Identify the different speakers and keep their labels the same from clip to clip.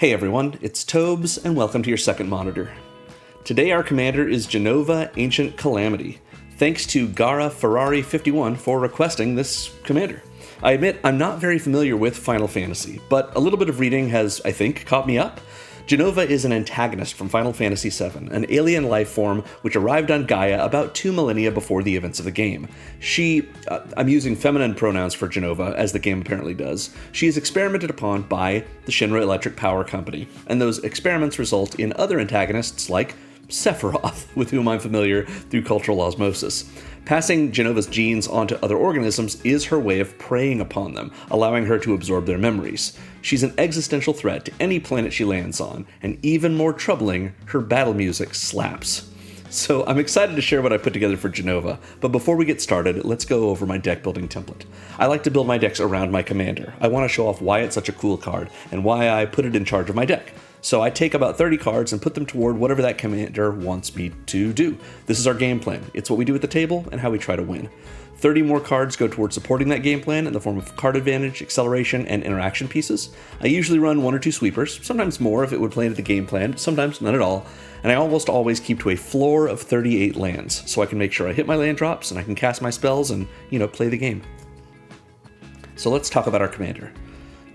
Speaker 1: Hey everyone, it's Tobes, and welcome to your second monitor. Today our commander is Jenova, Ancient Calamity. Thanks to Gara Ferrari 51 for requesting this commander. I admit I'm not very familiar with Final Fantasy, but a little bit of reading has, I think, caught me up. Jenova is an antagonist from Final Fantasy VII, an alien life form which arrived on Gaia about 2 millennia before the events of the game. I'm using feminine pronouns for Jenova, as the game apparently does. She is experimented upon by the Shinra Electric Power Company, and those experiments result in other antagonists like Sephiroth, with whom I'm familiar through cultural osmosis. Passing Jenova's genes onto other organisms is her way of preying upon them, allowing her to absorb their memories. She's an existential threat to any planet she lands on, and even more troubling, her battle music slaps. So I'm excited to share what I put together for Jenova, but before we get started, let's go over my deck building template. I like to build my decks around my commander. I want to show off why it's such a cool card, and why I put it in charge of my deck. So I take about 30 cards and put them toward whatever that commander wants me to do. This is our game plan. It's what we do at the table and how we try to win. 30 more cards go towards supporting that game plan in the form of card advantage, acceleration, and interaction pieces. I usually run 1 or 2 sweepers, sometimes more if it would play into the game plan, sometimes none at all, and I almost always keep to a floor of 38 lands, so I can make sure I hit my land drops and I can cast my spells and, play the game. So let's talk about our commander.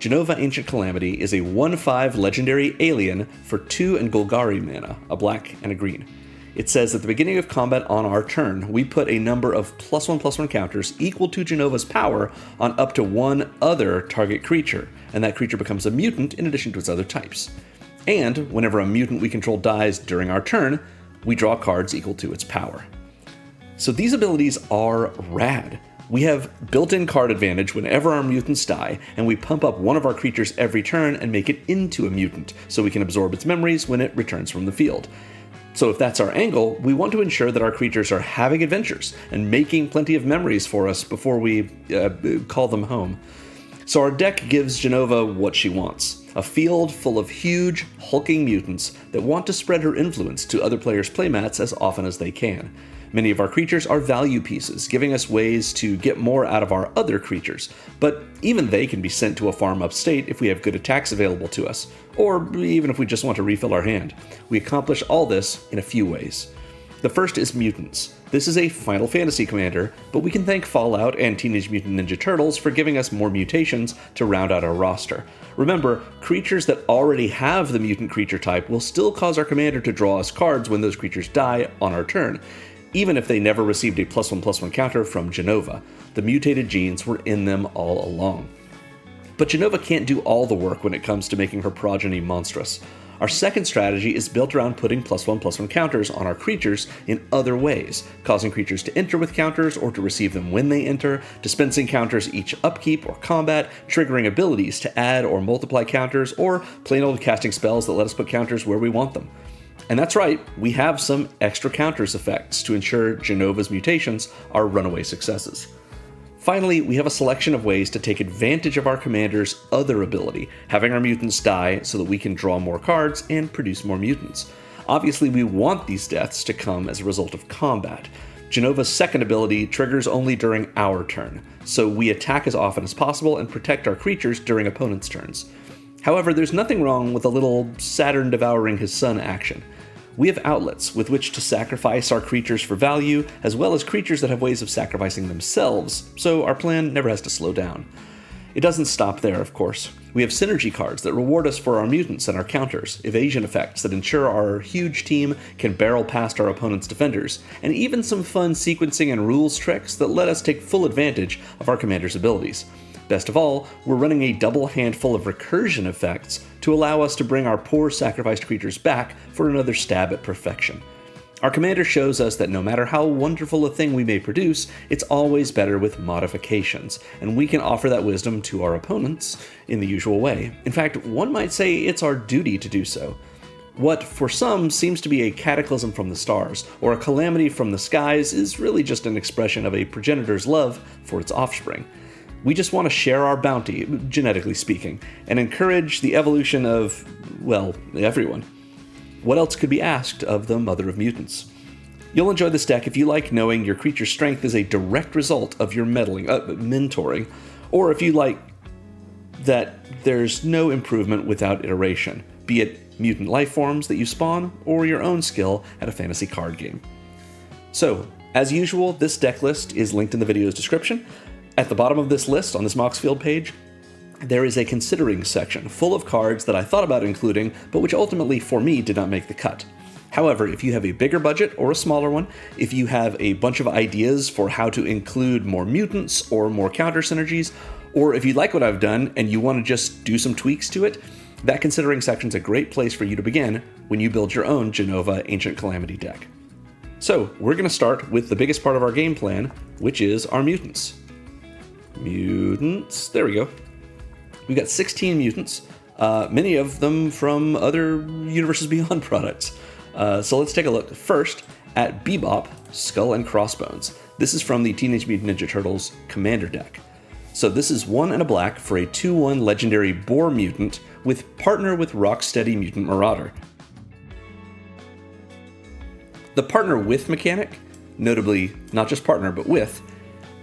Speaker 1: Jenova, Ancient Calamity is a 1/5 legendary alien for 2 and Golgari mana, a black and a green. It says at the beginning of combat on our turn, we put a number of +1/+1 counters equal to Jenova's power on up to one other target creature, and that creature becomes a mutant in addition to its other types. And whenever a mutant we control dies during our turn, we draw cards equal to its power. So these abilities are rad. We have built-in card advantage whenever our mutants die, and we pump up one of our creatures every turn and make it into a mutant, so we can absorb its memories when it returns from the field. So if that's our angle, we want to ensure that our creatures are having adventures and making plenty of memories for us before we call them home. So our deck gives Jenova what she wants, a field full of huge, hulking mutants that want to spread her influence to other players' playmats as often as they can. Many of our creatures are value pieces, giving us ways to get more out of our other creatures, but even they can be sent to a farm upstate if we have good attacks available to us, or even if we just want to refill our hand. We accomplish all this in a few ways. The first is Mutants. This is a Final Fantasy commander, but we can thank Fallout and Teenage Mutant Ninja Turtles for giving us more mutations to round out our roster. Remember, creatures that already have the mutant creature type will still cause our commander to draw us cards when those creatures die on our turn, even if they never received a +1/+1 counter from Jenova. The mutated genes were in them all along. But Jenova can't do all the work when it comes to making her progeny monstrous. Our second strategy is built around putting +1/+1 counters on our creatures in other ways, causing creatures to enter with counters or to receive them when they enter, dispensing counters each upkeep or combat, triggering abilities to add or multiply counters, or plain old casting spells that let us put counters where we want them. And that's right, we have some extra counters effects to ensure Jenova's mutations are runaway successes. Finally, we have a selection of ways to take advantage of our commander's other ability, having our mutants die so that we can draw more cards and produce more mutants. Obviously, we want these deaths to come as a result of combat. Jenova's second ability triggers only during our turn, so we attack as often as possible and protect our creatures during opponents' turns. However, there's nothing wrong with a little Saturn devouring his son action. We have outlets with which to sacrifice our creatures for value, as well as creatures that have ways of sacrificing themselves, so our plan never has to slow down. It doesn't stop there, of course. We have synergy cards that reward us for our mutants and our counters, evasion effects that ensure our huge team can barrel past our opponent's defenders, and even some fun sequencing and rules tricks that let us take full advantage of our commander's abilities. Best of all, we're running a double handful of recursion effects to allow us to bring our poor sacrificed creatures back for another stab at perfection. Our commander shows us that no matter how wonderful a thing we may produce, it's always better with modifications, and we can offer that wisdom to our opponents in the usual way. In fact, one might say it's our duty to do so. What, for some, seems to be a cataclysm from the stars, or a calamity from the skies, is really just an expression of a progenitor's love for its offspring. We just want to share our bounty, genetically speaking, and encourage the evolution of, well, everyone. What else could be asked of the Mother of Mutants? You'll enjoy this deck if you like knowing your creature's strength is a direct result of your mentoring, or if you like that there's no improvement without iteration, be it mutant life forms that you spawn or your own skill at a fantasy card game. So, as usual, this deck list is linked in the video's description. At the bottom of this list, on this Moxfield page, there is a considering section full of cards that I thought about including, but which ultimately, for me, did not make the cut. However, if you have a bigger budget or a smaller one, if you have a bunch of ideas for how to include more mutants or more counter synergies, or if you like what I've done and you want to just do some tweaks to it, that considering section is a great place for you to begin when you build your own Jenova Ancient Calamity deck. So, we're going to start with the biggest part of our game plan, which is our mutants. Mutants, there we go. We've got 16 mutants, many of them from other Universes Beyond products. So let's take a look first at Bebop, Skull and Crossbones. This is from the Teenage Mutant Ninja Turtles Commander deck. So this is 1 and a black for a 2/1 legendary Boar mutant with partner with Rocksteady Mutant Marauder. The partner with mechanic, notably not just partner but with,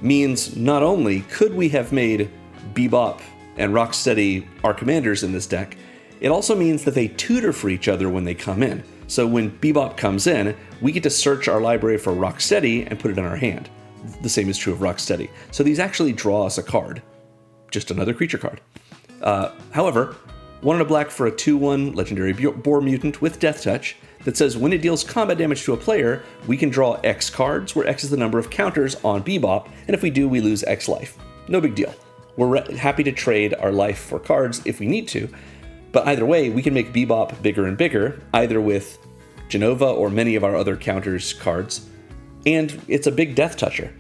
Speaker 1: means not only could we have made Bebop and Rocksteady our commanders in this deck, it also means that they tutor for each other when they come in. So when Bebop comes in, we get to search our library for Rocksteady and put it in our hand. The same is true of Rocksteady. So these actually draw us a card. Just another creature card. However, 1 and a black for a 2/1 legendary Boar mutant with Death Touch that says when it deals combat damage to a player, we can draw X cards, where X is the number of counters on Bebop, and if we do, we lose X life. No big deal. We're happy to trade our life for cards if we need to, but either way, we can make Bebop bigger and bigger, either with Jenova or many of our other counters cards, and it's a big Death Toucher.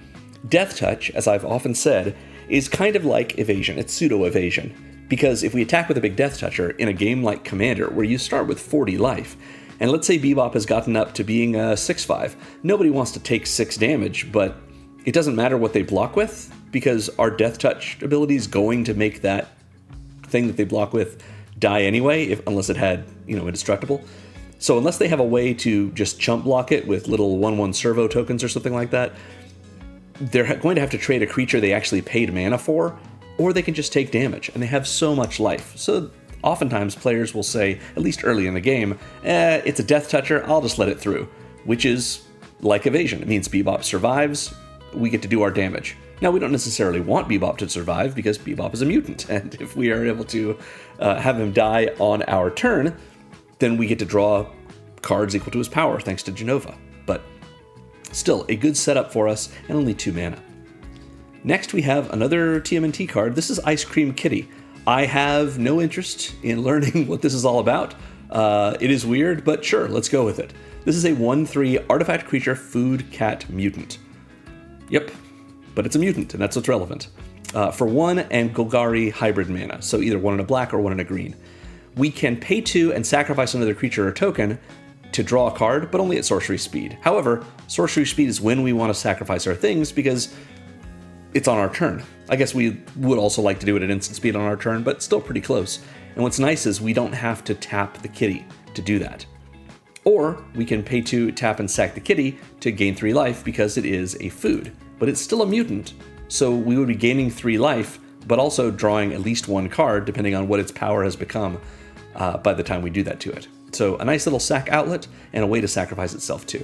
Speaker 1: Death Touch, as I've often said, is kind of like Evasion. It's pseudo-evasion, because if we attack with a big Death Toucher in a game like Commander, where you start with 40 life, and let's say Bebop has gotten up to being a 6/5, nobody wants to take 6 damage, but it doesn't matter what they block with, because our Death Touch ability is going to make that thing that they block with die anyway, unless it had, indestructible. So unless they have a way to just chump block it with little 1/1 servo tokens or something like that, they're going to have to trade a creature they actually paid mana for, or they can just take damage, and they have so much life. So oftentimes players will say, at least early in the game, it's a Death Toucher, I'll just let it through, which is like Evasion. It means Bebop survives, we get to do our damage. Now, we don't necessarily want Bebop to survive, because Bebop is a mutant, and if we are able to have him die on our turn, then we get to draw cards equal to his power, thanks to Jenova. But still, a good setup for us, and only 2 mana. Next, we have another TMNT card. This is Ice Cream Kitty. I have no interest in learning what this is all about. It is weird, but sure, let's go with it. This is a 1/3 artifact creature food cat mutant. Yep, but it's a mutant, and that's what's relevant. For 1 and Golgari hybrid mana, so either 1 and a black or 1 and a green. We can pay 2 and sacrifice another creature or token to draw a card, but only at sorcery speed. However, sorcery speed is when we want to sacrifice our things, because it's on our turn. I guess we would also like to do it at instant speed on our turn, but still pretty close. And what's nice is we don't have to tap the kitty to do that. Or we can pay 2, tap and sack the kitty to gain 3 life, because it is a food. But it's still a mutant, so we would be gaining 3 life, but also drawing at least 1 card, depending on what its power has become by the time we do that to it. So a nice little sack outlet, and a way to sacrifice itself too.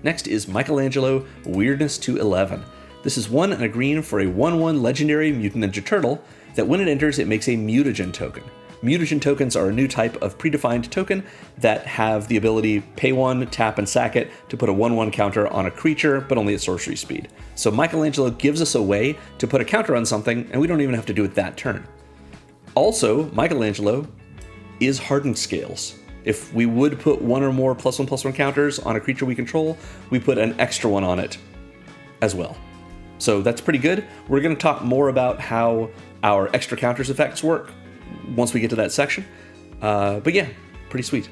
Speaker 1: Next is Michelangelo Weirdness to 11. This is 1 and a green for a 1/1 legendary Mutant Ninja Turtle that when it enters, it makes a mutagen token. Mutagen tokens are a new type of predefined token that have the ability pay 1, tap and sack it to put a 1/1 counter on a creature, but only at sorcery speed. So Michelangelo gives us a way to put a counter on something, and we don't even have to do it that turn. Also, Michelangelo is hardened scales. If we would put 1 or more +1/+1 counters on a creature we control, we put an extra 1 on it as well. So that's pretty good. We're going to talk more about how our extra counters effects work once we get to that section. But yeah, pretty sweet.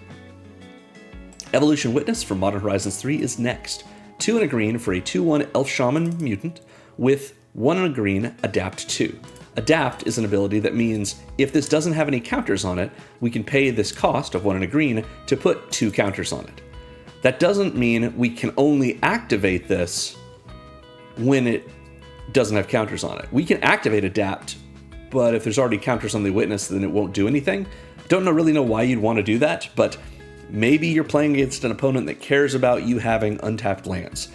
Speaker 1: Evolution Witness from Modern Horizons 3 is next. 2 and a green for a 2/1 Elf Shaman mutant with 1 and a green, Adapt 2. Adapt is an ability that means if this doesn't have any counters on it, we can pay this cost of 1 and a green to put 2 counters on it. That doesn't mean we can only activate this when it doesn't have counters on it. We can activate Adapt but if there's already counters on the witness, then it won't do anything. Really know why you'd want to do that, but maybe you're playing against an opponent that cares about you having untapped lands.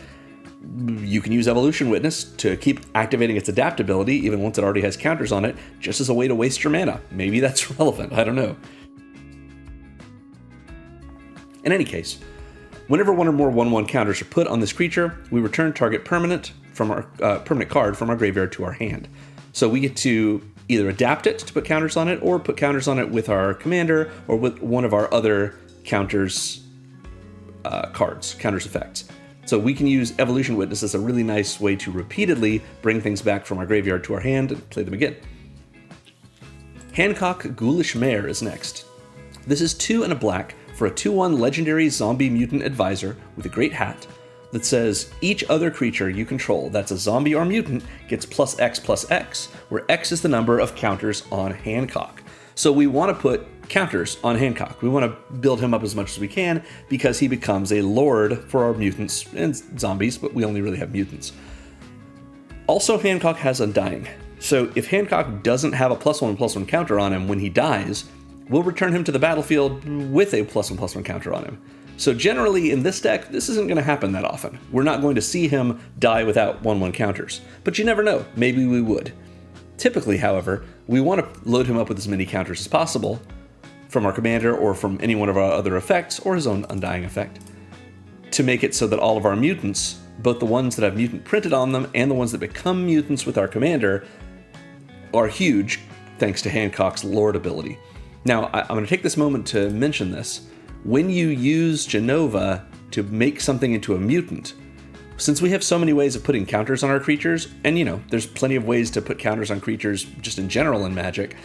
Speaker 1: You can use Evolution Witness to keep activating its adaptability, even once it already has counters on it, just as a way to waste your mana. Maybe that's relevant, I don't know. In any case, whenever one or more 1/1 counters are put on this creature, we return target permanent card from our graveyard to our hand. So we get to either adapt it to put counters on it, or put counters on it with our commander, or with one of our other counters effects. So we can use Evolution Witness as a really nice way to repeatedly bring things back from our graveyard to our hand and play them again. Hancock Ghoulish Mare is next. This is 2 and a black for a 2/1 legendary zombie mutant advisor with a great hat that says each other creature you control that's a zombie or mutant gets +X/+X, where X is the number of counters on Hancock. So we want to put counters on Hancock. We want to build him up as much as we can because he becomes a lord for our mutants and zombies, but we only really have mutants. Also, Hancock has Undying. So if Hancock doesn't have a +1/+1 counter on him when he dies, we'll return him to the battlefield with a +1/+1 counter on him. So generally in this deck, this isn't going to happen that often. We're not going to see him die without 1/1 counters, but you never know, maybe we would. Typically, however, we want to load him up with as many counters as possible from our commander or from any one of our other effects or his own Undying effect to make it so that all of our mutants, both the ones that have mutant printed on them and the ones that become mutants with our commander, are huge thanks to Hancock's Lord ability. Now, I'm going to take this moment to mention this. When you use Jenova to make something into a mutant, since we have so many ways of putting counters on our creatures, and there's plenty of ways to put counters on creatures just in general in Magic,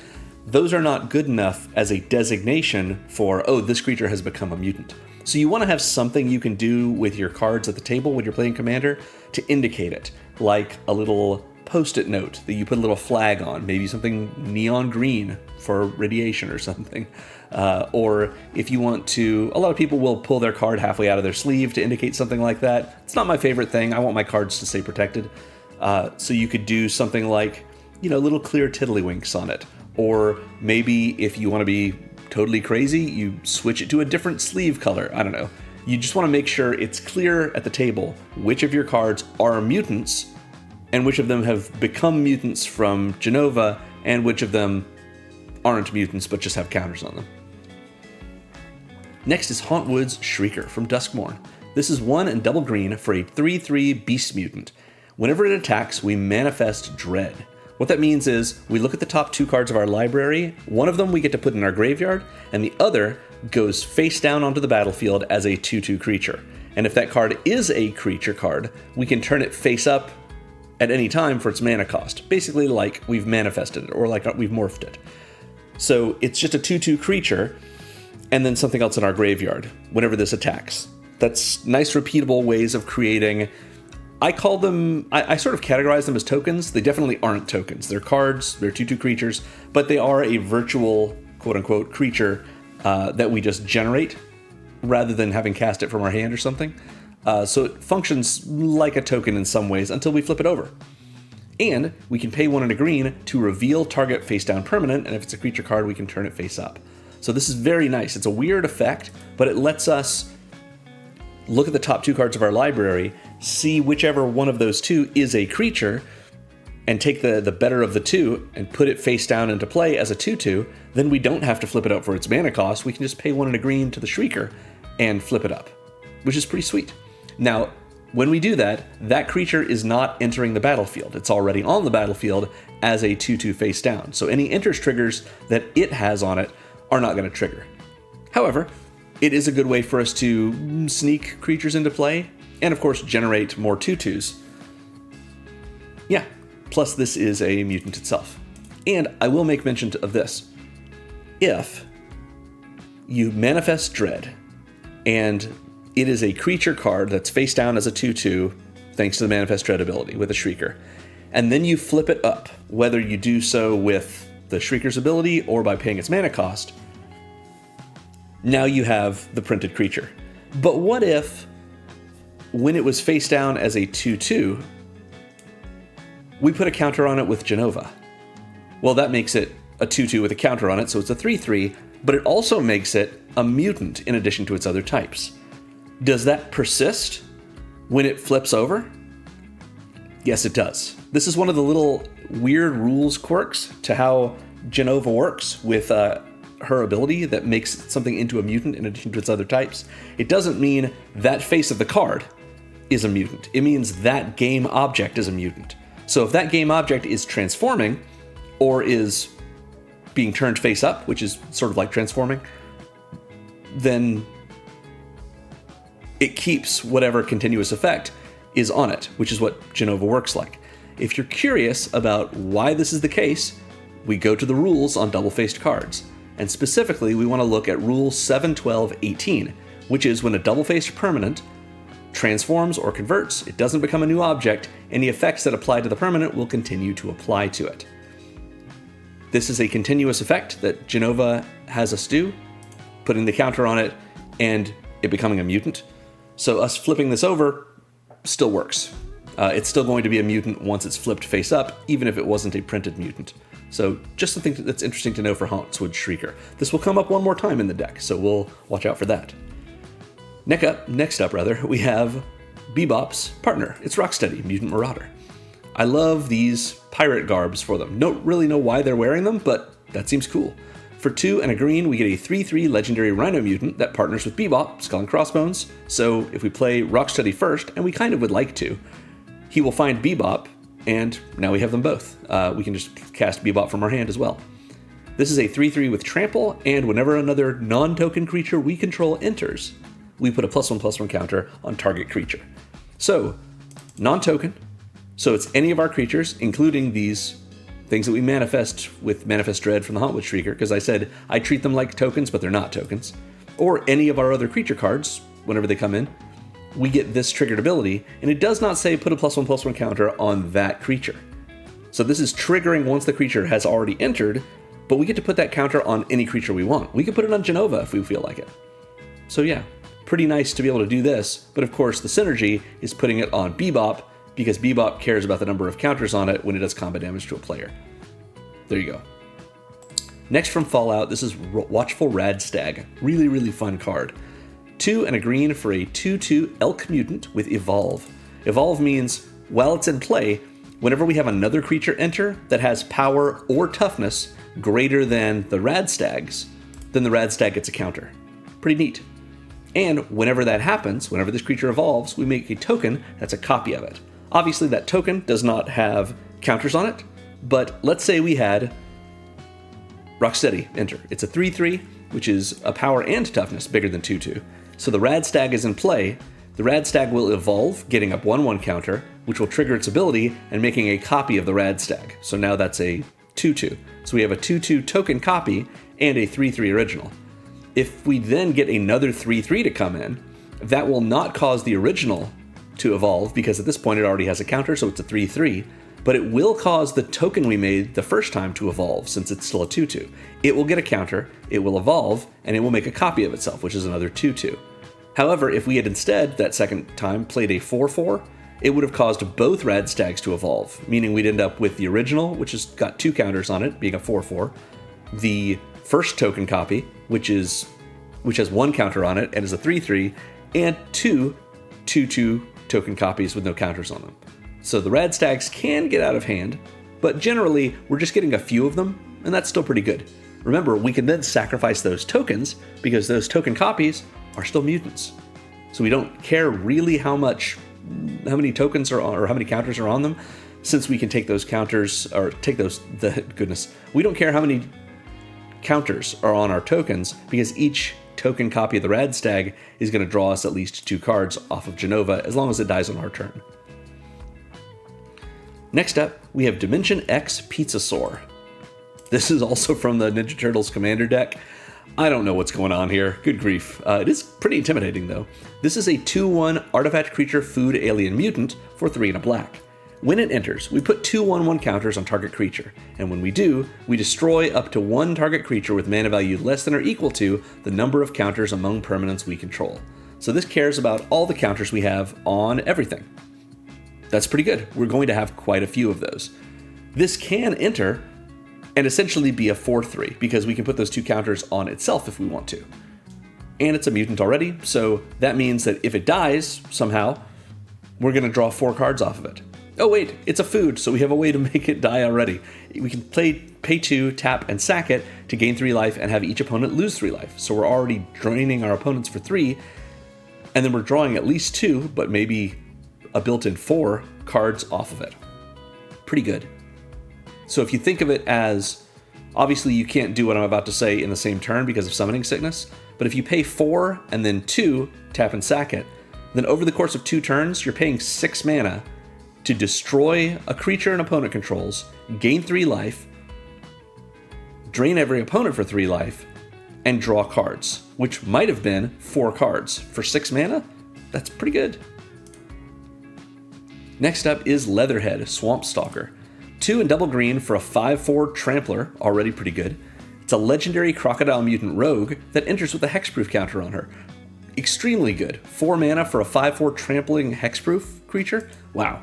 Speaker 1: those are not good enough as a designation for, oh, this creature has become a mutant. So you want to have something you can do with your cards at the table when you're playing Commander to indicate it, like a little Post-it note that you put a little flag on, maybe something neon green for radiation or something. Or if you want to, a lot of people will pull their card halfway out of their sleeve to indicate something like that. It's not my favorite thing. I want my cards to stay protected. So you could do something like, little clear tiddlywinks on it. Or maybe if you want to be totally crazy, you switch it to a different sleeve color. I don't know. You just want to make sure it's clear at the table which of your cards are mutants and which of them have become mutants from Jenova, and which of them aren't mutants but just have counters on them. Next is Hauntwood's Shrieker from Duskmourn. This is 1 and double green for a 3/3 Beast Mutant. Whenever it attacks, we manifest Dread. What that means is we look at the top 2 cards of our library, one of them we get to put in our graveyard, and the other goes face down onto the battlefield as a 2/2 creature. And if that card is a creature card, we can turn it face up at any time for its mana cost. Basically like we've manifested it, or like we've morphed it. So it's just a 2/2 creature, and then something else in our graveyard whenever this attacks. That's nice repeatable ways of creating. I call them, I sort of categorize them as tokens. They definitely aren't tokens. They're cards, they're 2/2 creatures, but they are a virtual, quote-unquote, creature that we just generate rather than having cast it from our hand or something. So it functions like a token in some ways until we flip it over. And we can pay 1 and a green to reveal target face down permanent, and if it's a creature card, we can turn it face up. So this is very nice. It's a weird effect, but it lets us look at the top 2 cards of our library, see whichever one of those 2 is a creature, and take the better of the 2 and put it face down into play as a 2/2. Then we don't have to flip it up for its mana cost. We can just pay 1 and a green to the Shrieker and flip it up, which is pretty sweet. Now, when we do that, that creature is not entering the battlefield. It's already on the battlefield as a 2/2 face down. So any enters triggers that it has on it are not going to trigger. However, it is a good way for us to sneak creatures into play and, of course, generate more 2/2s. Yeah, plus this is a mutant itself. And I will make mention of this. If you manifest Dread and it is a creature card that's face down as a 2/2, thanks to the Manifest Dread ability with a Shrieker. And then you flip it up, whether you do so with the Shrieker's ability or by paying its mana cost. Now you have the printed creature. But what if, when it was face down as a 2/2, we put a counter on it with Jenova? Well, that makes it a 2/2 with a counter on it, so it's a 3/3, but it also makes it a mutant in addition to its other types. Does that persist when it flips over? Yes, it does. This is one of the little weird rules quirks to how Jenova works with her ability that makes something into a mutant in addition to its other types. It doesn't mean that face of the card is a mutant. It means that game object is a mutant. So if that game object is transforming or is being turned face up, which is sort of like transforming, then it keeps whatever continuous effect is on it, which is what Jenova works like. If you're curious about why this is the case, we go to the rules on double-faced cards. And specifically, we want to look at Rule 7.12.18, which is when a double-faced permanent transforms or converts, it doesn't become a new object, and the effects that apply to the permanent will continue to apply to it. This is a continuous effect that Jenova has us do, putting the counter on it and it becoming a mutant. So us flipping this over still works. It's still going to be a mutant once it's flipped face up, even if it wasn't a printed mutant. So just something that's interesting to know for Hauntswood Shrieker. This will come up one more time in the deck, so we'll watch out for that. Next up, we have Bebop's partner. It's Rocksteady, Mutant Marauder. I love these pirate garbs for them. Don't really know why they're wearing them, but that seems cool. For 2 and a green, we get a 3/3 legendary Rhino Mutant that partners with Bebop, Skull and Crossbones. So if we play Rocksteady first, and we kind of would like to, he will find Bebop, and now we have them both. We can just cast Bebop from our hand as well. This is a 3/3 with Trample, and whenever another non-token creature we control enters, we put a +1/+1 counter on target creature. So, non-token, so it's any of our creatures, including these things that we manifest with Manifest Dread from the Hauntswood Shrieker, because I said I treat them like tokens, but they're not tokens. Or any of our other creature cards, whenever they come in, we get this triggered ability, and it does not say put a +1/+1 counter on that creature. So this is triggering once the creature has already entered, but we get to put that counter on any creature we want. We can put it on Jenova if we feel like it. So yeah, pretty nice to be able to do this, but of course the synergy is putting it on Bebop, because Bebop cares about the number of counters on it when it does combat damage to a player. There you go. Next from Fallout, this is Watchful Radstag. Really, really fun card. 2 and a green for a 2/2 Elk Mutant with Evolve. Evolve means, while it's in play, whenever we have another creature enter that has power or toughness greater than the Radstag's, then the Radstag gets a counter. Pretty neat. And whenever that happens, whenever this creature evolves, we make a token that's a copy of it. Obviously, that token does not have counters on it, but let's say we had Rocksteady enter. It's a 3/3, which is a power and toughness bigger than 2/2. So the Radstag is in play. The Radstag will evolve, getting a 1/1 counter, which will trigger its ability and making a copy of the Radstag. So now that's a 2/2. So we have a 2/2 token copy and a 3/3 original. If we then get another 3/3 to come in, that will not cause the original to evolve, because at this point it already has a counter, so it's a 3/3, but it will cause the token we made the first time to evolve, since it's still a 2/2. It will get a counter, it will evolve, and it will make a copy of itself, which is another 2/2. However, if we had instead, that second time, played a 4/4, it would have caused both Radstags to evolve, meaning we'd end up with the original, which has got 2 counters on it, being a 4/4, the first token copy, which has 1 counter on it and is a 3/3, and 2 2/2 token copies with no counters on them. So the Radstags can get out of hand, but generally we're just getting a few of them, and that's still pretty good. Remember, we can then sacrifice those tokens, because those token copies are still mutants. So we don't care really how many tokens are on, or how many counters are on them, since we can take those counters, or take those, we don't care how many counters are on our tokens, because each token copy of the Radstag is going to draw us at least 2 cards off of Jenova, as long as it dies on our turn. Next up, we have Dimension X Pizzasaur. This is also from the Ninja Turtles Commander deck. I don't know what's going on here. Good grief. It is pretty intimidating, though. This is a 2/1 artifact creature food alien mutant for 3 and a black. When it enters, we put 2 1/1 counters on target creature, and when we do, we destroy up to 1 target creature with mana value less than or equal to the number of counters among permanents we control. So this cares about all the counters we have on everything. That's pretty good. We're going to have quite a few of those. This can enter and essentially be a 4/3, because we can put those 2 counters on itself if we want to. And it's a mutant already, so that means that if it dies somehow, we're going to draw 4 cards off of it. Oh wait, it's a food, so we have a way to make it die already. We can pay 2, tap, and sack it to gain 3 life and have each opponent lose 3 life. So we're already draining our opponents for 3, and then we're drawing at least 2, but maybe a built-in 4 cards off of it. Pretty good. So if you think of it as, obviously you can't do what I'm about to say in the same turn because of Summoning Sickness, but if you pay 4 and then 2, tap and sack it, then over the course of 2 turns, you're paying 6 mana to destroy a creature an opponent controls, gain 3 life, drain every opponent for 3 life, and draw cards, which might have been 4 cards. For 6 mana, that's pretty good. Next up is Leatherhead, Swamp Stalker. 2 and double green for a 5/4 Trampler, already pretty good. It's a legendary Crocodile Mutant Rogue that enters with a hexproof counter on her. Extremely good. 4 mana for a 5/4 Trampling hexproof creature? Wow.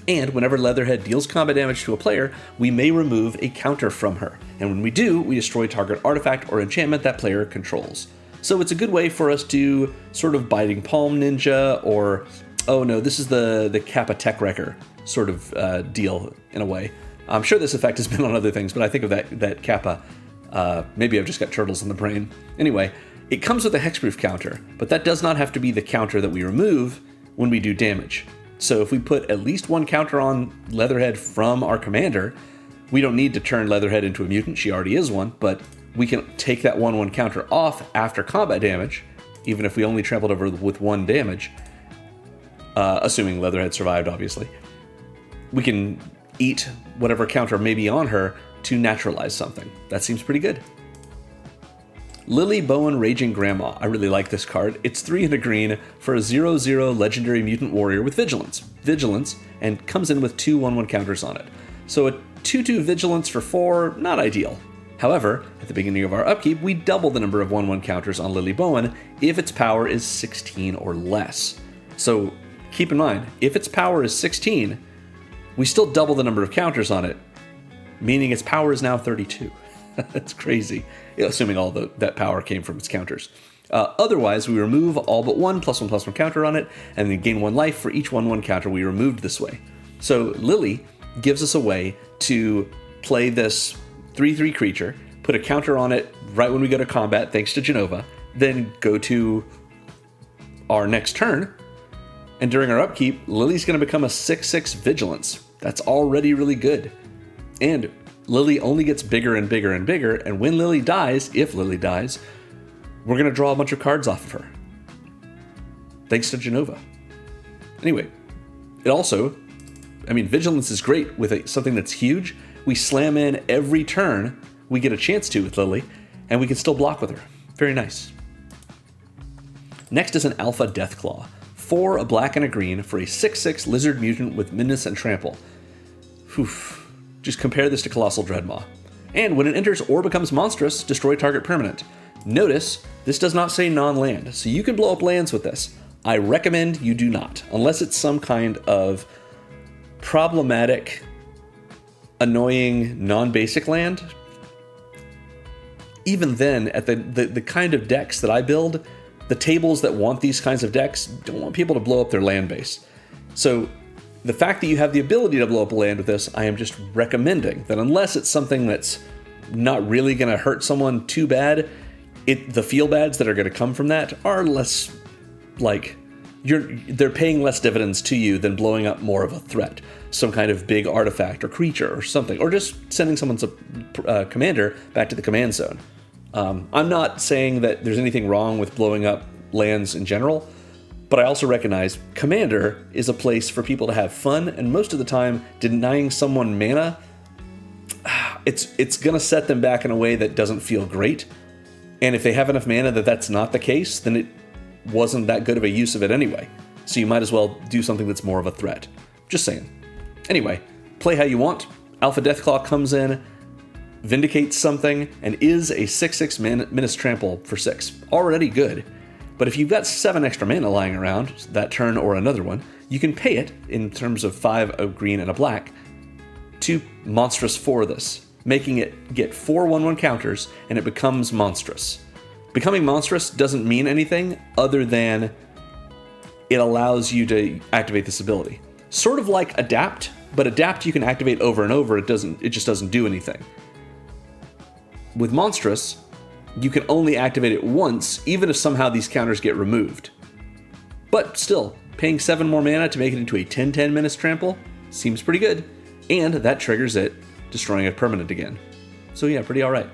Speaker 1: And whenever Leatherhead deals combat damage to a player, we may remove a counter from her. And when we do, we destroy target artifact or enchantment that player controls. So it's a good way for us to sort of Biting Palm Ninja, or, oh no, this is the Kappa Tech Wrecker sort of deal in a way. I'm sure this effect has been on other things, but I think of that Kappa. Maybe I've just got turtles in the brain. Anyway, it comes with a hexproof counter, but that does not have to be the counter that we remove when we do damage. So if we put at least 1 counter on Leatherhead from our commander, we don't need to turn Leatherhead into a mutant, she already is one, but we can take that 1/1 counter off after combat damage, even if we only trampled over with 1 damage, assuming Leatherhead survived, obviously. We can eat whatever counter may be on her to naturalize something. That seems pretty good. Lily Bowen Raging Grandma. I really like this card. It's 3 and a green for a 0/0 legendary mutant warrior with Vigilance, and comes in with 2 1/1 counters on it. So a 2/2 Vigilance for 4, not ideal. However, at the beginning of our upkeep, we double the number of 1/1 counters on Lily Bowen if its power is 16 or less. So keep in mind, if its power is 16, we still double the number of counters on it, meaning its power is now 32. That's crazy, assuming all that power came from its counters. Otherwise, we remove all but 1 +1/+1 counter on it, and then gain 1 life for each 1/1 counter we removed this way. So Lily gives us a way to play this 3/3 creature, put a counter on it right when we go to combat, thanks to Jenova, then go to our next turn, and during our upkeep, Lily's going to become a 6/6 Vigilance. That's already really good. And Lily only gets bigger and bigger and bigger, and when Lily dies, if Lily dies, we're going to draw a bunch of cards off of her. Thanks to Jenova. Anyway, it also, Vigilance is great with something that's huge. We slam in every turn we get a chance to with Lily, and we can still block with her. Very nice. Next is an Alpha Deathclaw. 4, a black and a green for a 6/6 lizard mutant with Menace and Trample. Oof. Just compare this to Colossal Dreadmaw. And when it enters or becomes monstrous, destroy target permanent. Notice, this does not say non-land, so you can blow up lands with this. I recommend you do not, unless it's some kind of problematic, annoying, non-basic land. Even then, at the kind of decks that I build, the tables that want these kinds of decks don't want people to blow up their land base. So the fact that you have the ability to blow up a land with this, I am just recommending that unless it's something that's not really going to hurt someone too bad, the feel bads that are going to come from that are less, they're paying less dividends to you than blowing up more of a threat. Some kind of big artifact or creature or something, or just sending someone's commander back to the command zone. I'm not saying that there's anything wrong with blowing up lands in general, but I also recognize Commander is a place for people to have fun, and most of the time, denying someone mana, it's going to set them back in a way that doesn't feel great. And if they have enough mana that's not the case, then it wasn't that good of a use of it anyway. So you might as well do something that's more of a threat. Just saying. Anyway, play how you want. Alpha Deathclaw comes in, vindicates something, and is a 6/6 Menace Trample for 6. Already good. But if you've got 7 extra mana lying around, that turn or another one, you can pay it, in terms of 5, a green, and a black, to monstrous for this. making it get 4 1/1 counters, and it becomes monstrous. Becoming monstrous doesn't mean anything other than it allows you to activate this ability. Sort of like Adapt, but Adapt you can activate over and over, it just doesn't do anything. With Monstrous, you can only activate it once, even if somehow these counters get removed. But still, paying 7 more mana to make it into a 10/10 Menace Trample seems pretty good, and that triggers it, destroying a permanent again. So yeah, pretty alright.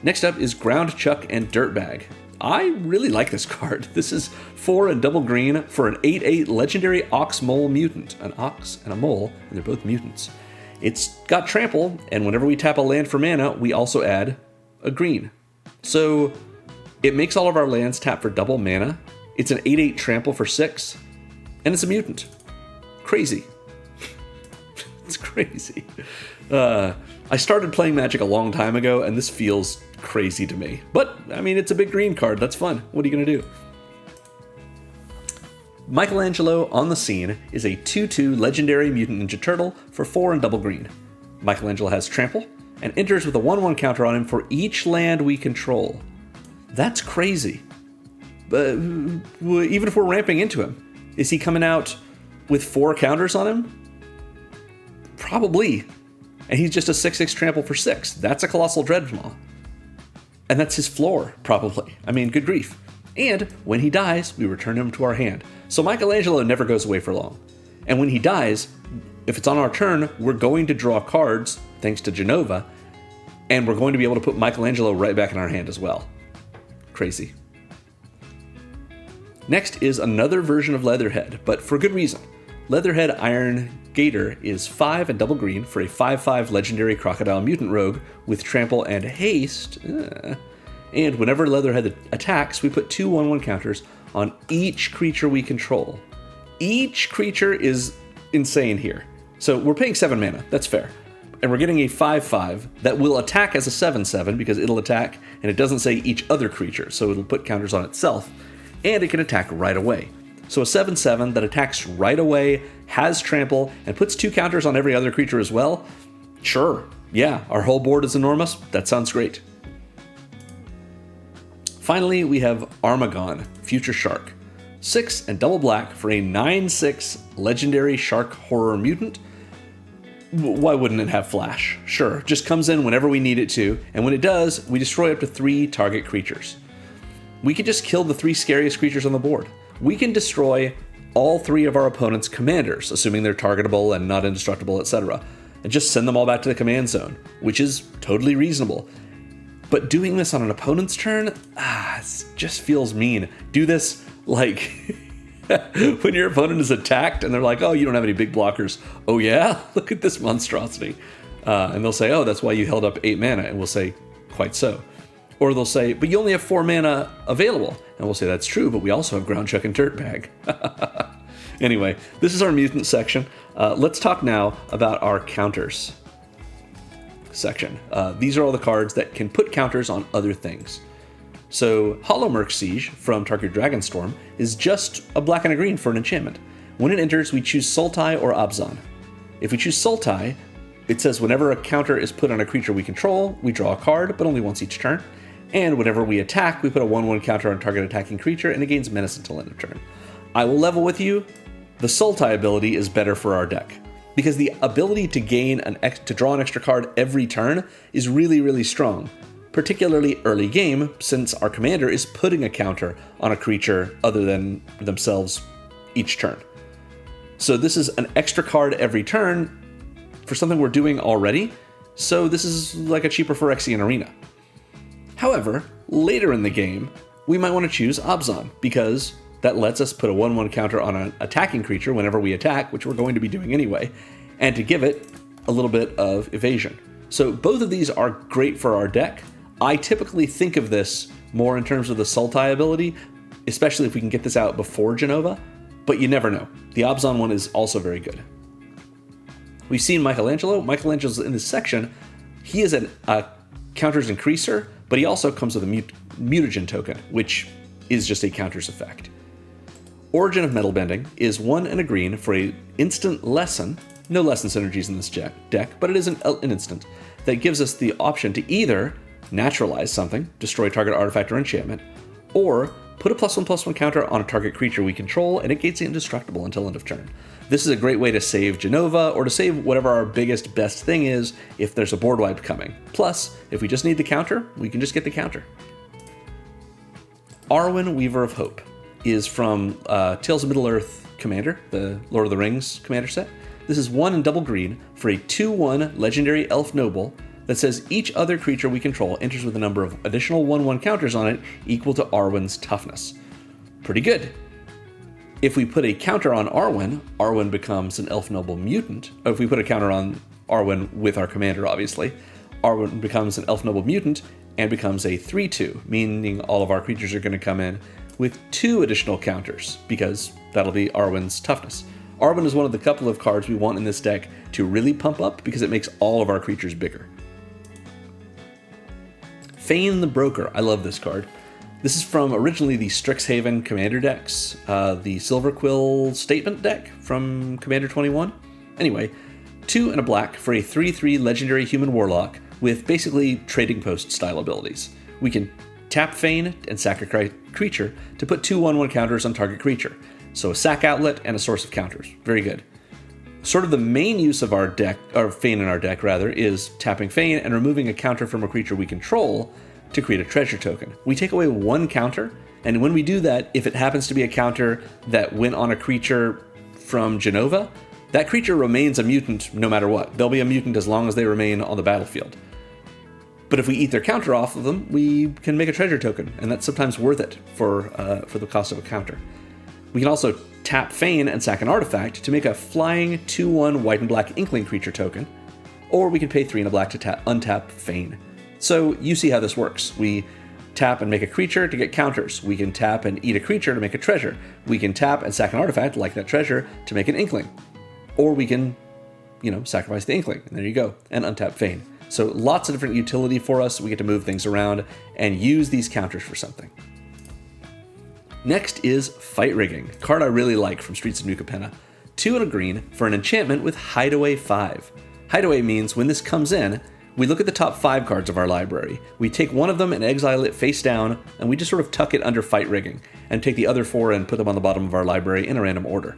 Speaker 1: Next up is Ground Chuck and Dirtbag. I really like this card. This is 4 and double green for an 8/8 legendary Ox Mole mutant. An ox and a mole, and they're both mutants. It's got trample, and whenever we tap a land for mana, we also add a green. So it makes all of our lands tap for double mana. It's an 8/8 trample for 6, and it's a mutant. Crazy. It's crazy. I started playing Magic a long time ago, and this feels crazy to me. But, I mean, it's a big green card. That's fun. What are you going to do? Michelangelo on the Scene is a 2/2 legendary mutant ninja turtle for 4 and double green. Michelangelo has trample and enters with a 1/1 counter on him for each land we control. That's crazy. But even if we're ramping into him, is he coming out with 4 counters on him? Probably. And he's just a 6/6 trample for 6. That's a Colossal Dreadmaw. And that's his floor, probably. I mean, good grief. And when he dies, we return him to our hand. So Michelangelo never goes away for long. And when he dies, if it's on our turn, we're going to draw cards, thanks to Jenova, and we're going to be able to put Michelangelo right back in our hand as well. Crazy. Next is another version of Leatherhead, but for good reason. Leatherhead Iron Gator is 5 and double green for a 5/5 legendary Crocodile Mutant Rogue with trample and haste. And whenever Leatherhead attacks, we put 2 1/1 counters on each creature we control. Each creature is insane here. So we're paying 7 mana, that's fair. And we're getting a 5/5 that will attack as a 7/7 because it'll attack, and it doesn't say each other creature, so it'll put counters on itself. And it can attack right away. So a 7/7 that attacks right away, has trample, and puts 2 counters on every other creature as well? Sure, yeah, our whole board is enormous. That sounds great. Finally, we have Armagon, Future Shark. 6 and double black for a 9/6 legendary shark horror mutant. Why wouldn't it have flash? Sure, just comes in whenever we need it to, and when it does, we destroy up to 3 target creatures. We can just kill the 3 scariest creatures on the board. We can destroy all 3 of our opponent's commanders, assuming they're targetable and not indestructible, etc., and just send them all back to the command zone, which is totally reasonable. But doing this on an opponent's turn, it just feels mean. Do this, like, when your opponent is attacked and they're like, oh, you don't have any big blockers. Oh yeah? Look at this monstrosity. And they'll say, oh, that's why you held up 8 mana. And we'll say, quite so. Or they'll say, but you only have 4 mana available. And we'll say, that's true, but we also have Ground Chuck and Dirtbag. Anyway, this is our mutant section. Let's talk now about our counters section. These are all the cards that can put counters on other things. So Hollowmurk Siege from Tarkir Dragonstorm is just a black and a green for an enchantment. When it enters, we choose Sultai or Abzan. If we choose Sultai, it says whenever a counter is put on a creature we control, we draw a card, but only once each turn. And whenever we attack, we put a 1/1 counter on target attacking creature, and it gains menace until end of turn. I will level with you, the Sultai ability is better for our deck, because the ability to to draw an extra card every turn is really, really strong, particularly early game, since our commander is putting a counter on a creature other than themselves each turn. So this is an extra card every turn for something we're doing already, so this is like a cheaper Phyrexian Arena. However, later in the game, we might want to choose Abzan, because that lets us put a 1/1 counter on an attacking creature whenever we attack, which we're going to be doing anyway, and to give it a little bit of evasion. So both of these are great for our deck. I typically think of this more in terms of the Sultai ability, especially if we can get this out before Jenova, but you never know. The Abzan one is also very good. We've seen Michelangelo. Michelangelo's in this section. He is a counters increaser, but he also comes with a mutagen token, which is just a counters effect. Origin of Metal Bending is 1 and a green for a instant lesson. no lesson synergies in this deck, but it is an instant that gives us the option to either naturalize something, destroy target artifact or enchantment, or put a +1/+1 counter on a target creature we control, and it gains indestructible until end of turn. This is a great way to save Jenova, or to save whatever our best thing is if there's a board wipe coming. Plus, if we just need the counter, we can just get the counter. Arwen, Weaver of Hope, is from Tales of Middle-earth Commander, the Lord of the Rings Commander set. This is 1 and double green for a 2/1 legendary elf noble that says each other creature we control enters with a number of additional 1/1 counters on it equal to Arwen's toughness. Pretty good. If we put a counter on Arwen, Arwen becomes an elf noble mutant. Or if we put a counter on Arwen with our commander, obviously, Arwen becomes an elf noble mutant and becomes a 3/2, meaning all of our creatures are going to come in with 2 additional counters, because that'll be Arwen's toughness. Arwen is one of the couple of cards we want in this deck to really pump up, because it makes all of our creatures bigger. Fane the Broker. I love this card. This is from originally the Strixhaven Commander decks, the Silverquill Statement deck from Commander 21. Anyway, 2 and a black for a 3/3 legendary human warlock with basically trading post style abilities. We can tap Fane and sack a creature to put 2/1/1 counters on target creature. So a sack outlet and a source of counters. Very good. Sort of the main use of our deck, or Fane in our deck rather, is tapping Fane and removing a counter from a creature we control to create a treasure token. We take away 1 counter, and when we do that, if it happens to be a counter that went on a creature from Jenova, that creature remains a mutant no matter what. They'll be a mutant as long as they remain on the battlefield. But if we eat their counter off of them, we can make a treasure token, and that's sometimes worth it for the cost of a counter. We can also tap Fane and sack an artifact to make a flying 2/1 white and black Inkling creature token, or we can pay 3 and a black to untap Fane. So you see how this works. We tap and make a creature to get counters. We can tap and eat a creature to make a treasure. We can tap and sack an artifact, like that treasure, to make an Inkling. Or we can, sacrifice the Inkling, and there you go, and untap Fane. So lots of different utility for us. We get to move things around and use these counters for something. Next is Fight Rigging, a card I really like from Streets of New Capenna. 2 and a green for an enchantment with Hideaway 5. Hideaway means when this comes in, we look at the top 5 cards of our library. We take one of them and exile it face down, and we just sort of tuck it under Fight Rigging, and take the other 4 and put them on the bottom of our library in a random order.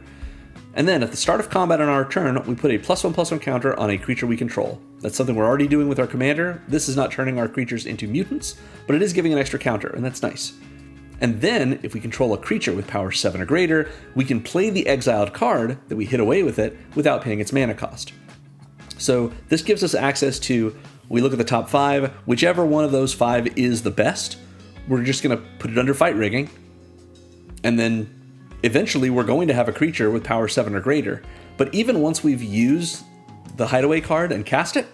Speaker 1: And then at the start of combat on our turn, we put a +1/+1 counter on a creature we control. That's something we're already doing with our commander. This is not turning our creatures into mutants, but it is giving an extra counter, and that's nice. And then, if we control a creature with power 7 or greater, we can play the exiled card that we hid away with it without paying its mana cost. So this gives us access to, we look at the top 5, whichever one of those 5 is the best, we're just going to put it under Fight Rigging, and then eventually we're going to have a creature with power 7 or greater. But even once we've used the Hideaway card and cast it,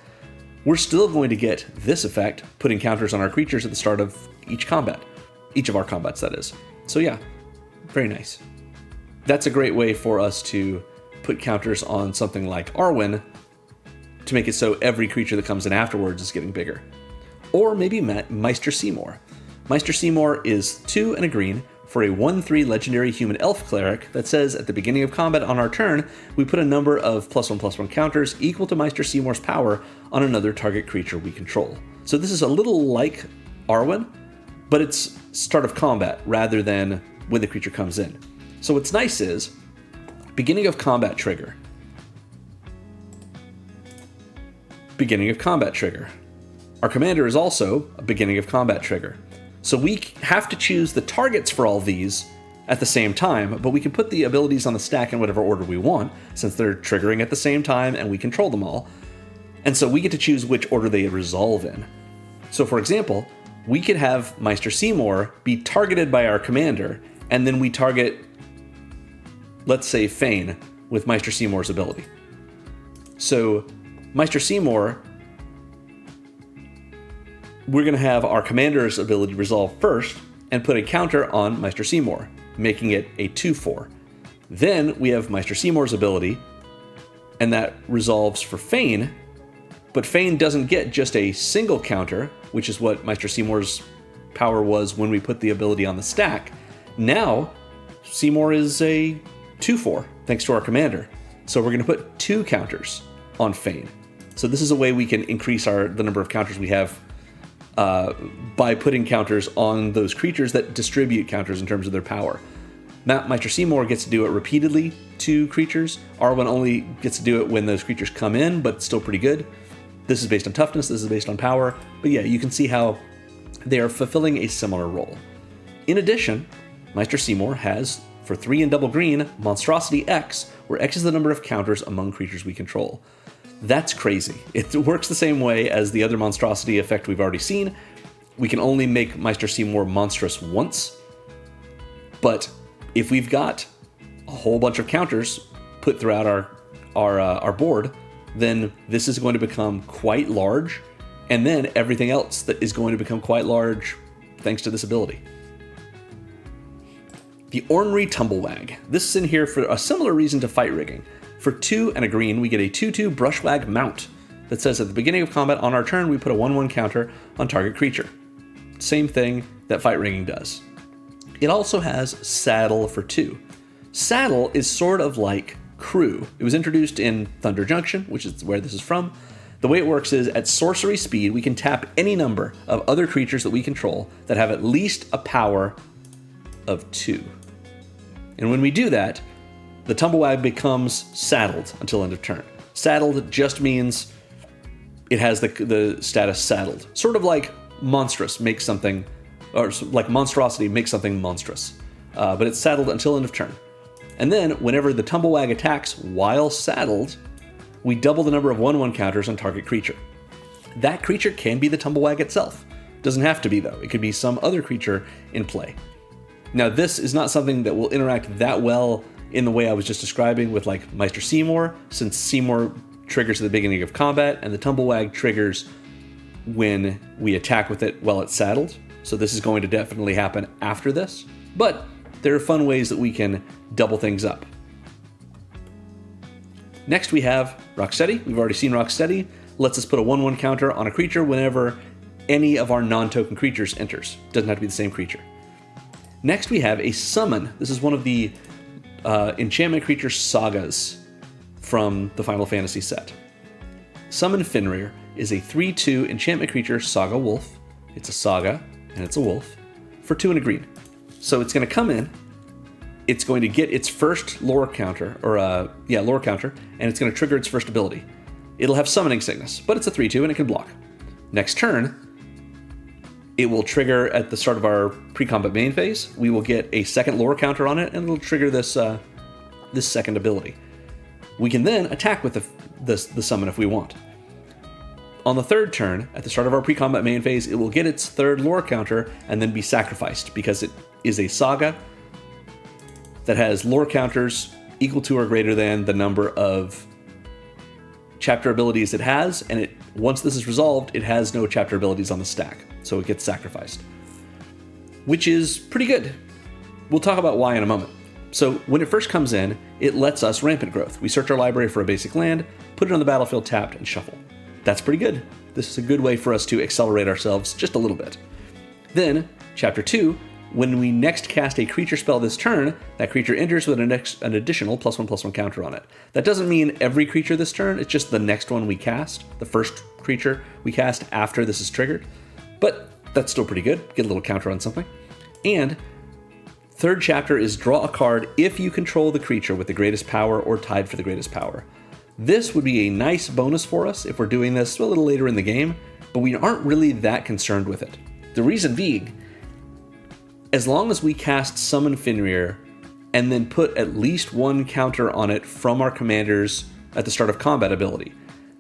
Speaker 1: we're still going to get this effect, putting counters on our creatures at the start of each combat. Each of our combats, that is. So yeah, very nice. That's a great way for us to put counters on something like Arwen to make it so every creature that comes in afterwards is getting bigger. Or maybe Meister Seymour. Meister Seymour is 2 and a green for a 1/3 legendary human elf cleric that says at the beginning of combat on our turn, we put a number of +1/+1 counters equal to Meister Seymour's power on another target creature we control. So this is a little like Arwen, but it's start of combat rather than when the creature comes in. So what's nice is, beginning of combat trigger. Beginning of combat trigger. Our commander is also a beginning of combat trigger. So we have to choose the targets for all these at the same time, but we can put the abilities on the stack in whatever order we want, since they're triggering at the same time and we control them all. And so we get to choose which order they resolve in. So for example, we could have Meister Seymour be targeted by our commander, and then we target, let's say, Fane with Meister Seymour's ability. So Meister Seymour, we're going to have our commander's ability resolve first and put a counter on Meister Seymour, making it a 2/4. Then we have Meister Seymour's ability, and that resolves for Fane, but Fane doesn't get just a single counter, which is what Meister Seymour's power was when we put the ability on the stack. Now, Seymour is a 2/4, thanks to our commander. So we're going to put 2 counters on Feign. So this is a way we can increase the number of counters we have by putting counters on those creatures that distribute counters in terms of their power. Meister Seymour gets to do it repeatedly to creatures. Arwen only gets to do it when those creatures come in, but it's still pretty good. This is based on toughness, this is based on power. But yeah, you can see how they are fulfilling a similar role. In addition, Meister Seymour has, for 3 and double green, Monstrosity X, where X is the number of counters among creatures we control. That's crazy. It works the same way as the other monstrosity effect we've already seen. We can only make Meister Seymour monstrous once, but if we've got a whole bunch of counters put throughout our board, then this is going to become quite large, and then everything else that is going to become quite large thanks to this ability. The Ornery Tumblewag. This is in here for a similar reason to Fight Rigging. For 2 and a green, we get a 2/2 Brushwag Mount that says at the beginning of combat on our turn, we put a 1/1 counter on target creature. Same thing that Fight Rigging does. It also has Saddle for 2. Saddle is sort of like Crew. It was introduced in Thunder Junction, which is where this is from. The way it works is at sorcery speed, we can tap any number of other creatures that we control that have at least a power of 2. And when we do that, the Tumblewag becomes saddled until end of turn. Saddled just means it has the status saddled. Sort of like monstrous makes something, or like monstrosity makes something monstrous. But it's saddled until end of turn. And then whenever the Tumblewag attacks while saddled, we double the number of 1/1 counters on target creature. That creature can be the Tumblewag itself. Doesn't have to be though. It could be some other creature in play. Now this is not something that will interact that well in the way I was just describing with like Meister Seymour, since Seymour triggers at the beginning of combat and the Tumblewag triggers when we attack with it while it's saddled. So this is going to definitely happen after this, but there are fun ways that we can double things up. Next we have Rocksteady. We've already seen Rocksteady. Lets us put a 1/1 counter on a creature whenever any of our non-token creatures enters. Doesn't have to be the same creature. Next we have a Summon. This is one of the enchantment creature sagas from the Final Fantasy set. Summon Fenrir is a 3/2 enchantment creature saga wolf. It's a saga and it's a wolf for 2 and a green. So it's going to come in, it's going to get its first lore counter, lore counter, and it's going to trigger its first ability. It'll have Summoning Sickness, but it's a 3/2 and it can block. Next turn, it will trigger at the start of our pre-combat main phase. We will get a second lore counter on it, and it'll trigger this second ability. We can then attack with the summon if we want. On the third turn, at the start of our pre-combat main phase, it will get its third lore counter and then be sacrificed because it is a saga that has lore counters equal to or greater than the number of chapter abilities it has, and once this is resolved, it has no chapter abilities on the stack, so it gets sacrificed. Which is pretty good. We'll talk about why in a moment. So when it first comes in, it lets us Rampant Growth. We search our library for a basic land, put it on the battlefield tapped, and shuffle. That's pretty good. This is a good way for us to accelerate ourselves just a little bit. Then, Chapter 2, when we next cast a creature spell this turn, that creature enters with an additional +1/+1 counter on it. That doesn't mean every creature this turn, it's just the next one we cast, the first creature we cast after this is triggered. But that's still pretty good, get a little counter on something. And third chapter is draw a card if you control the creature with the greatest power or tied for the greatest power. This would be a nice bonus for us if we're doing this a little later in the game, but we aren't really that concerned with it. The reason being, as long as we cast Summon Fenrir and then put at least one counter on it from our commander's at the start of combat ability,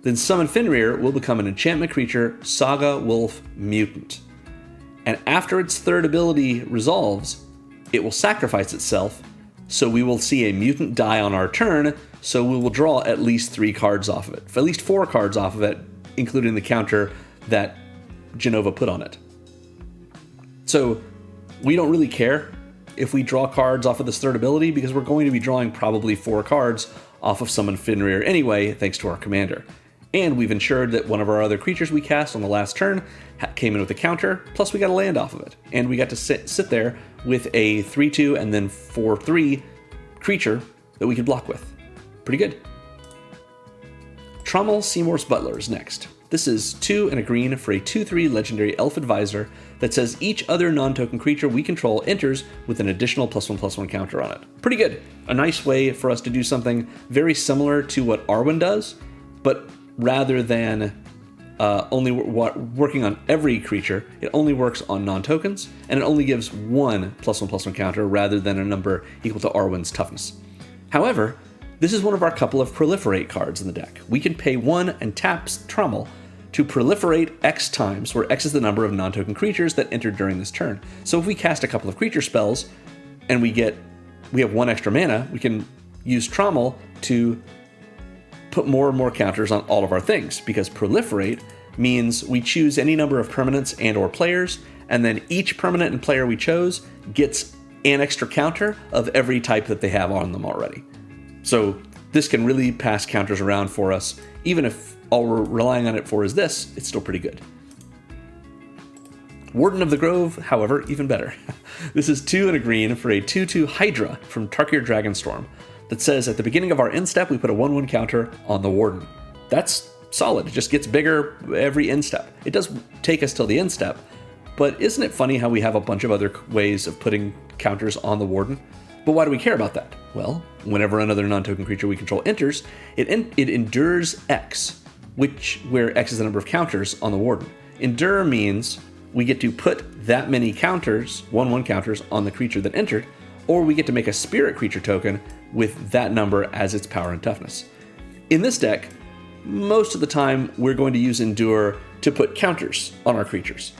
Speaker 1: then Summon Fenrir will become an enchantment creature, Saga Wolf Mutant. And after its third ability resolves, it will sacrifice itself, so we will see a mutant die on our turn, so we will draw at least 3 cards off of it. At least 4 cards off of it, including the counter that Jenova put on it. So we don't really care if we draw cards off of this third ability, because we're going to be drawing probably 4 cards off of Summon Fenrir anyway, thanks to our commander. And we've ensured that one of our other creatures we cast on the last turn came in with a counter, plus we got a land off of it. And we got to sit there with a 3/2 and then 4/3 creature that we could block with. Pretty good. Trommel Seymour's Butler is next. This is 2 and a green for a 2/3 legendary elf advisor that says each other non-token creature we control enters with an additional +1/+1 counter on it. Pretty good. A nice way for us to do something very similar to what Arwen does, but rather than only working on every creature, it only works on non-tokens, and it only gives one +1/+1 counter rather than a number equal to Arwen's toughness. However, this is one of our couple of Proliferate cards in the deck. We can pay 1 and tap Trommel to proliferate X times, where X is the number of non-token creatures that enter during this turn. So if we cast a couple of creature spells and we have 1 extra mana, we can use Trommel to put more and more counters on all of our things, because proliferate means we choose any number of permanents and or players, and then each permanent and player we chose gets an extra counter of every type that they have on them already. So this can really pass counters around for us. Even if all we're relying on it for is this, it's still pretty good. Warden of the Grove, however, even better. This is 2 and a green for a 2/2 Hydra from Tarkir Dragonstorm that says at the beginning of our end step, we put a 1/1 counter on the Warden. That's solid. It just gets bigger every end step. It does take us till the end step, but isn't it funny how we have a bunch of other ways of putting counters on the Warden? But why do we care about that? Well, whenever another non-token creature we control enters, it endures X, where X is the number of counters on the Warden. Endure means we get to put that many counters, 1/1 counters, on the creature that entered, or we get to make a spirit creature token with that number as its power and toughness. In this deck, most of the time we're going to use Endure to put counters on our creatures.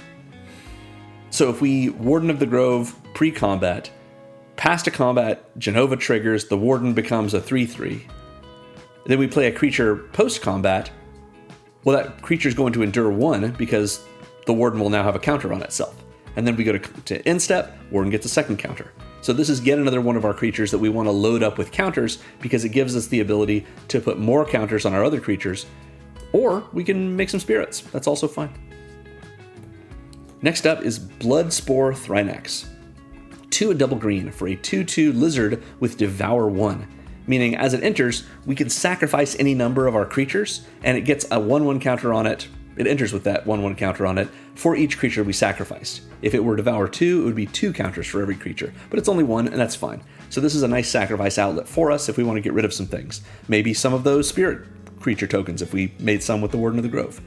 Speaker 1: So if we Warden of the Grove pre-combat, past a combat, Jenova triggers, the Warden becomes a 3/3. Then we play a creature post-combat, well, that creature is going to endure 1 because the Warden will now have a counter on itself. And then we go to end step, Warden gets a second counter. So this is yet another one of our creatures that we want to load up with counters because it gives us the ability to put more counters on our other creatures, or we can make some spirits. That's also fine. Next up is Bloodspore Thrynax. 2 and double green for a 2/2 lizard with Devour 1, meaning as it enters, we can sacrifice any number of our creatures, and it gets a 1/1 counter on it. It enters with that 1/1 counter on it for each creature we sacrificed. If it were Devour 2, it would be 2 counters for every creature, but it's only 1, and that's fine. So this is a nice sacrifice outlet for us if we want to get rid of some things. Maybe some of those spirit creature tokens if we made some with the Warden of the Grove.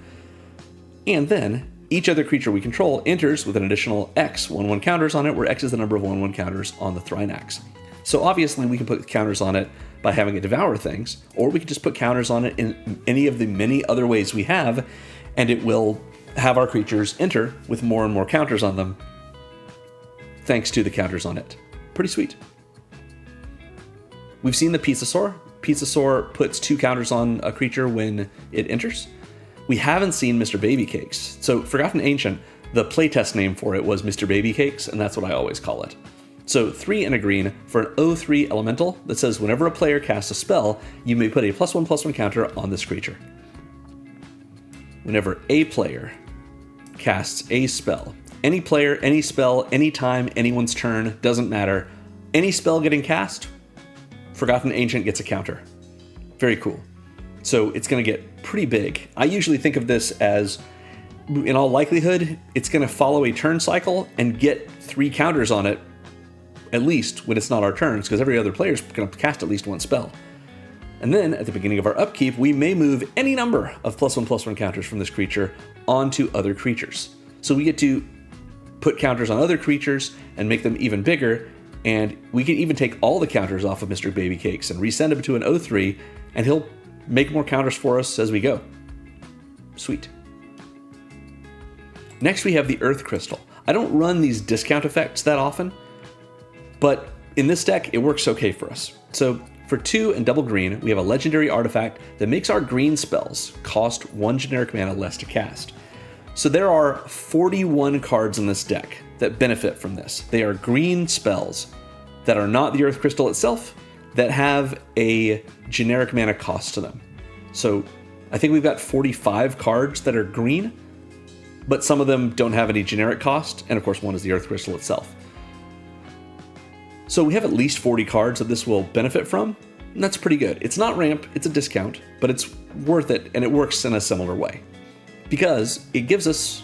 Speaker 1: And then each other creature we control enters with an additional X 1/1 counters on it, where X is the number of 1/1 counters on the Thrynax. So obviously we can put counters on it by having it devour things, or we can just put counters on it in any of the many other ways we have, and it will have our creatures enter with more and more counters on them, thanks to the counters on it. Pretty sweet. We've seen the Pizzasaur. Pizzasaur puts 2 counters on a creature when it enters. We haven't seen Mr. Baby Cakes. So Forgotten Ancient, the playtest name for it was Mr. Baby Cakes, and that's what I always call it. So 3 and a green for an 0/3 elemental that says whenever a player casts a spell, you may put a +1/+1 counter on this creature. Whenever a player casts a spell, any player, any spell, anytime, anyone's turn, doesn't matter, any spell getting cast, Forgotten Ancient gets a counter. Very cool. So it's going to get pretty big. I usually think of this as, in all likelihood, it's going to follow a turn cycle and get 3 counters on it, at least when it's not our turns, because every other player is going to cast at least 1 spell. And then, at the beginning of our upkeep, we may move any number of +1/+1 counters from this creature onto other creatures. So we get to put counters on other creatures and make them even bigger, and we can even take all the counters off of Mr. Baby Cakes and resend him to an 0/3, and he'll make more counters for us as we go. Sweet. Next we have the Earth Crystal. I don't run these discount effects that often, but in this deck it works okay for us. So for 2 and double green, we have a legendary artifact that makes our green spells cost 1 generic mana less to cast. So there are 41 cards in this deck that benefit from this. They are green spells that are not the Earth Crystal itself, that have a generic mana cost to them. So I think we've got 45 cards that are green, but some of them don't have any generic cost, and of course one is the Earth Crystal itself. So we have at least 40 cards that this will benefit from, And that's pretty good. It's not ramp, it's a discount, but it's worth it, and it works in a similar way. Because it gives us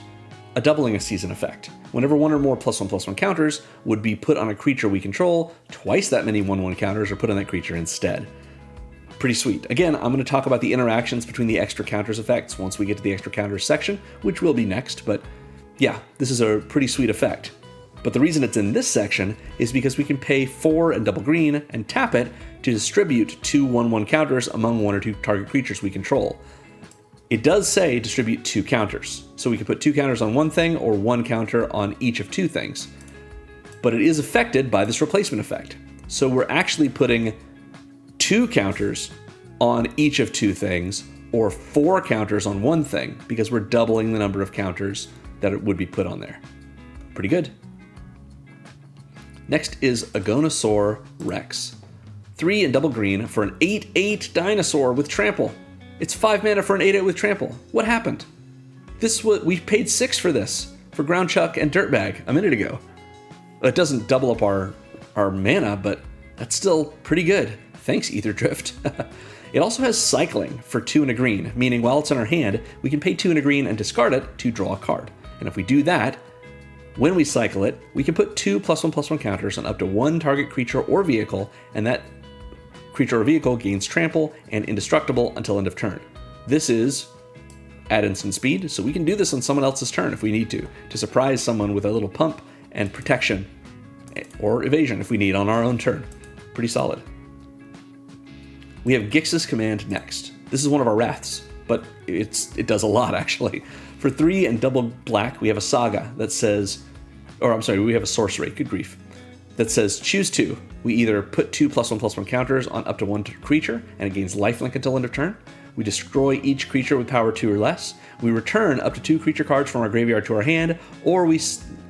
Speaker 1: a doubling a season effect. Whenever one or more +1/+1 counters would be put on a creature we control, twice that many 1/1 counters are put on that creature instead. Pretty sweet. Again, I'm going to talk about the interactions between the extra counters effects once we get to the extra counters section, which will be next, but yeah, this is a pretty sweet effect. But the reason it's in this section is because we can pay 4 and double green and tap it to distribute 2 1/1 counters among 1 or 2 target creatures we control. It does say distribute 2 counters, so we can put 2 counters on one thing or 1 counter on each of 2 things. But it is affected by this replacement effect. So we're actually putting 2 counters on each of 2 things or 4 counters on one thing because we're doubling the number of counters that it would be put on there. Pretty good. Next is Agonosaur Rex. 3 and double green for an 8/8 dinosaur with trample. It's 5 mana for an 8/8 with trample. What happened? We paid 6 for this, for Ground Chuck and Dirtbag a minute ago. It doesn't double up our mana, but that's still pretty good. Thanks, Ether Drift. It also has cycling for 2 and a green, meaning while it's in our hand, we can pay 2 and a green and discard it to draw a card. And if we do that, when we cycle it, we can put 2 +1/+1 counters on up to 1 target creature or vehicle, and that creature or vehicle gains trample and indestructible until end of turn. This is at instant speed, so we can do this on someone else's turn if we need to surprise someone with a little pump and protection, or evasion if we need on our own turn. Pretty solid. We have Gix's Command next. This is one of our Wraths, but it does a lot actually. For 3 and double black, we have a Saga that says, we have a sorcery, good grief, that says choose 2. We either put 2 +1/+1 counters on up to 1 creature, and it gains lifelink until end of turn. We destroy each creature with power 2 or less. We return up to 2 creature cards from our graveyard to our hand, or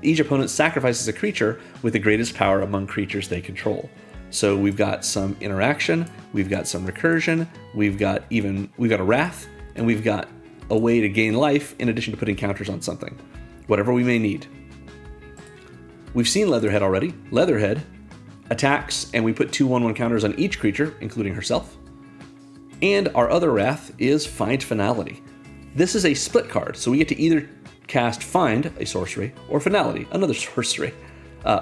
Speaker 1: each opponent sacrifices a creature with the greatest power among creatures they control. So we've got some interaction, we've got some recursion, we've got a wrath, and we've got a way to gain life in addition to putting counters on something. Whatever we may need. We've seen Leatherhead already. Leatherhead attacks, and we put 2 1/1 counters on each creature, including herself. And our other wrath is Find Finality. This is a split card, so we get to either cast Find, a sorcery, or Finality, another sorcery.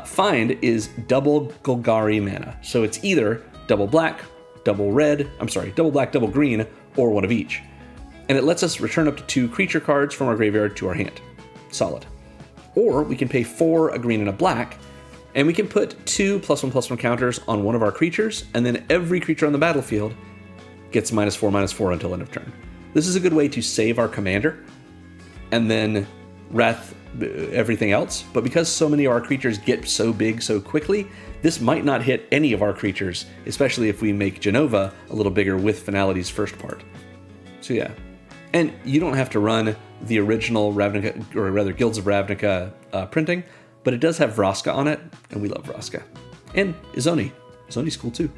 Speaker 1: Find is double Golgari mana, so it's either double black, double black, double green, or one of each. And it lets us return up to 2 creature cards from our graveyard to our hand. Solid. Or we can pay 4, a green and a black, and we can put 2 +1/+1 counters on one of our creatures, and then every creature on the battlefield gets -4/-4 until end of turn. This is a good way to save our commander, and then wrath everything else, but because so many of our creatures get so big so quickly, this might not hit any of our creatures, especially if we make Jenova a little bigger with Finality's first part. So yeah. And you don't have to run the original Ravnica, or rather Guilds of Ravnica printing, but it does have Vraska on it, and we love Vraska. And Izoni. Izoni's cool too.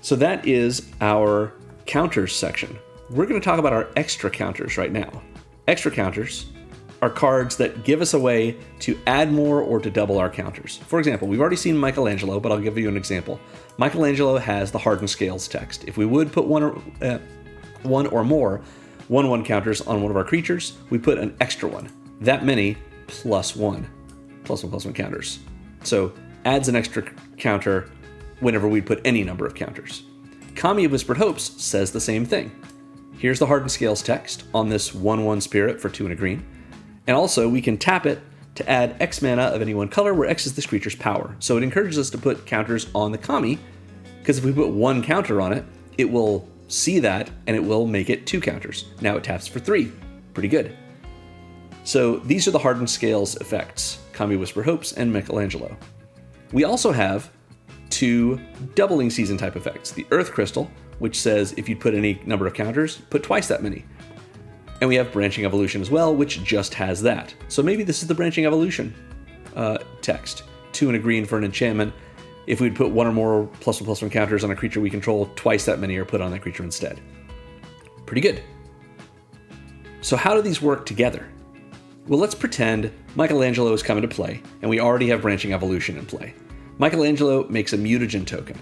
Speaker 1: So that is our counters section. We're going to talk about our extra counters right now. Extra counters are cards that give us a way to add more or to double our counters. For example, we've already seen Michelangelo, but I'll give you an example. Michelangelo has the Hardened Scales text. If we would put one or more 1/1 counters on one of our creatures, we put an extra one. That many +1 +1/+1 counters. So adds an extra counter whenever we put any number of counters. Kami of Whispered Hopes says the same thing. Here's the Hardened Scales text on this 1/1 spirit for 2 and a green. And also we can tap it to add X mana of any one color, where X is this creature's power. So it encourages us to put counters on the Kami, because if we put 1 counter on it, it will see that and it will make it 2 counters. Now it taps for 3. Pretty good. So these are the Hardened Scales effects, Kami Whisper Hopes and Michelangelo. We also have 2 doubling season type effects. The Earth Crystal, which says if you put any number of counters, put twice that many. And we have Branching Evolution as well, which just has that. So maybe this is the Branching Evolution text. 2 and a green for an enchantment. If we'd put 1 or more +1/+1 counters on a creature we control, twice that many are put on that creature instead. Pretty good. So how do these work together? Well, let's pretend Michelangelo is coming to play, and we already have Branching Evolution in play. Michelangelo makes a mutagen token.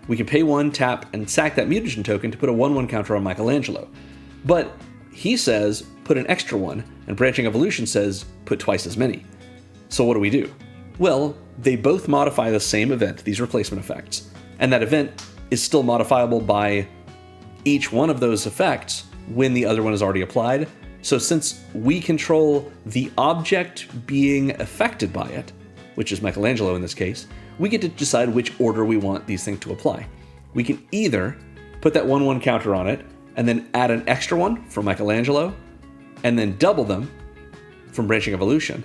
Speaker 1: We can pay 1, tap, and sack that mutagen token to put a 1/1 counter on Michelangelo. But he says put an extra 1, and Branching Evolution says put twice as many. So what do we do? Well, they both modify the same event, these replacement effects, and that event is still modifiable by each one of those effects when the other one is already applied. So since we control the object being affected by it, which is Michelangelo in this case, we get to decide which order we want these things to apply. We can either put that 1/1 counter on it and then add an extra one for Michelangelo and then double them from Branching Evolution,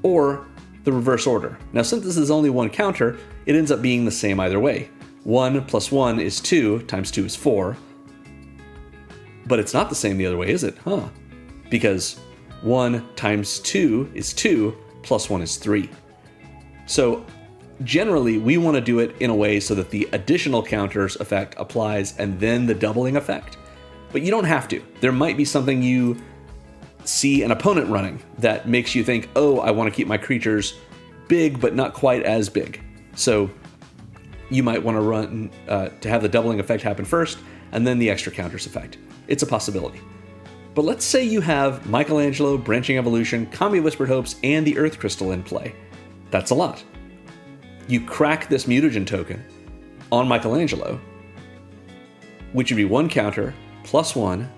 Speaker 1: or the reverse order. Now, since this is only one counter, it ends up being the same either way. 1 plus 1 is 2, times 2 is 4. But it's not the same the other way, is it? Because 1 times 2 is 2, plus 1 is 3. So generally, we want to do it in a way so that the additional counters effect applies and then the doubling effect. But you don't have to. There might be something you see an opponent running that makes you think, oh, I want to keep my creatures big, but not quite as big. So you might want to run to have the doubling effect happen first, and then the extra counters effect. It's a possibility. But let's say you have Michelangelo, Branching Evolution, Kami of Whispered Hopes, and the Earth Crystal in play. That's a lot. You crack this mutagen token on Michelangelo, which would be 1 counter, plus 1,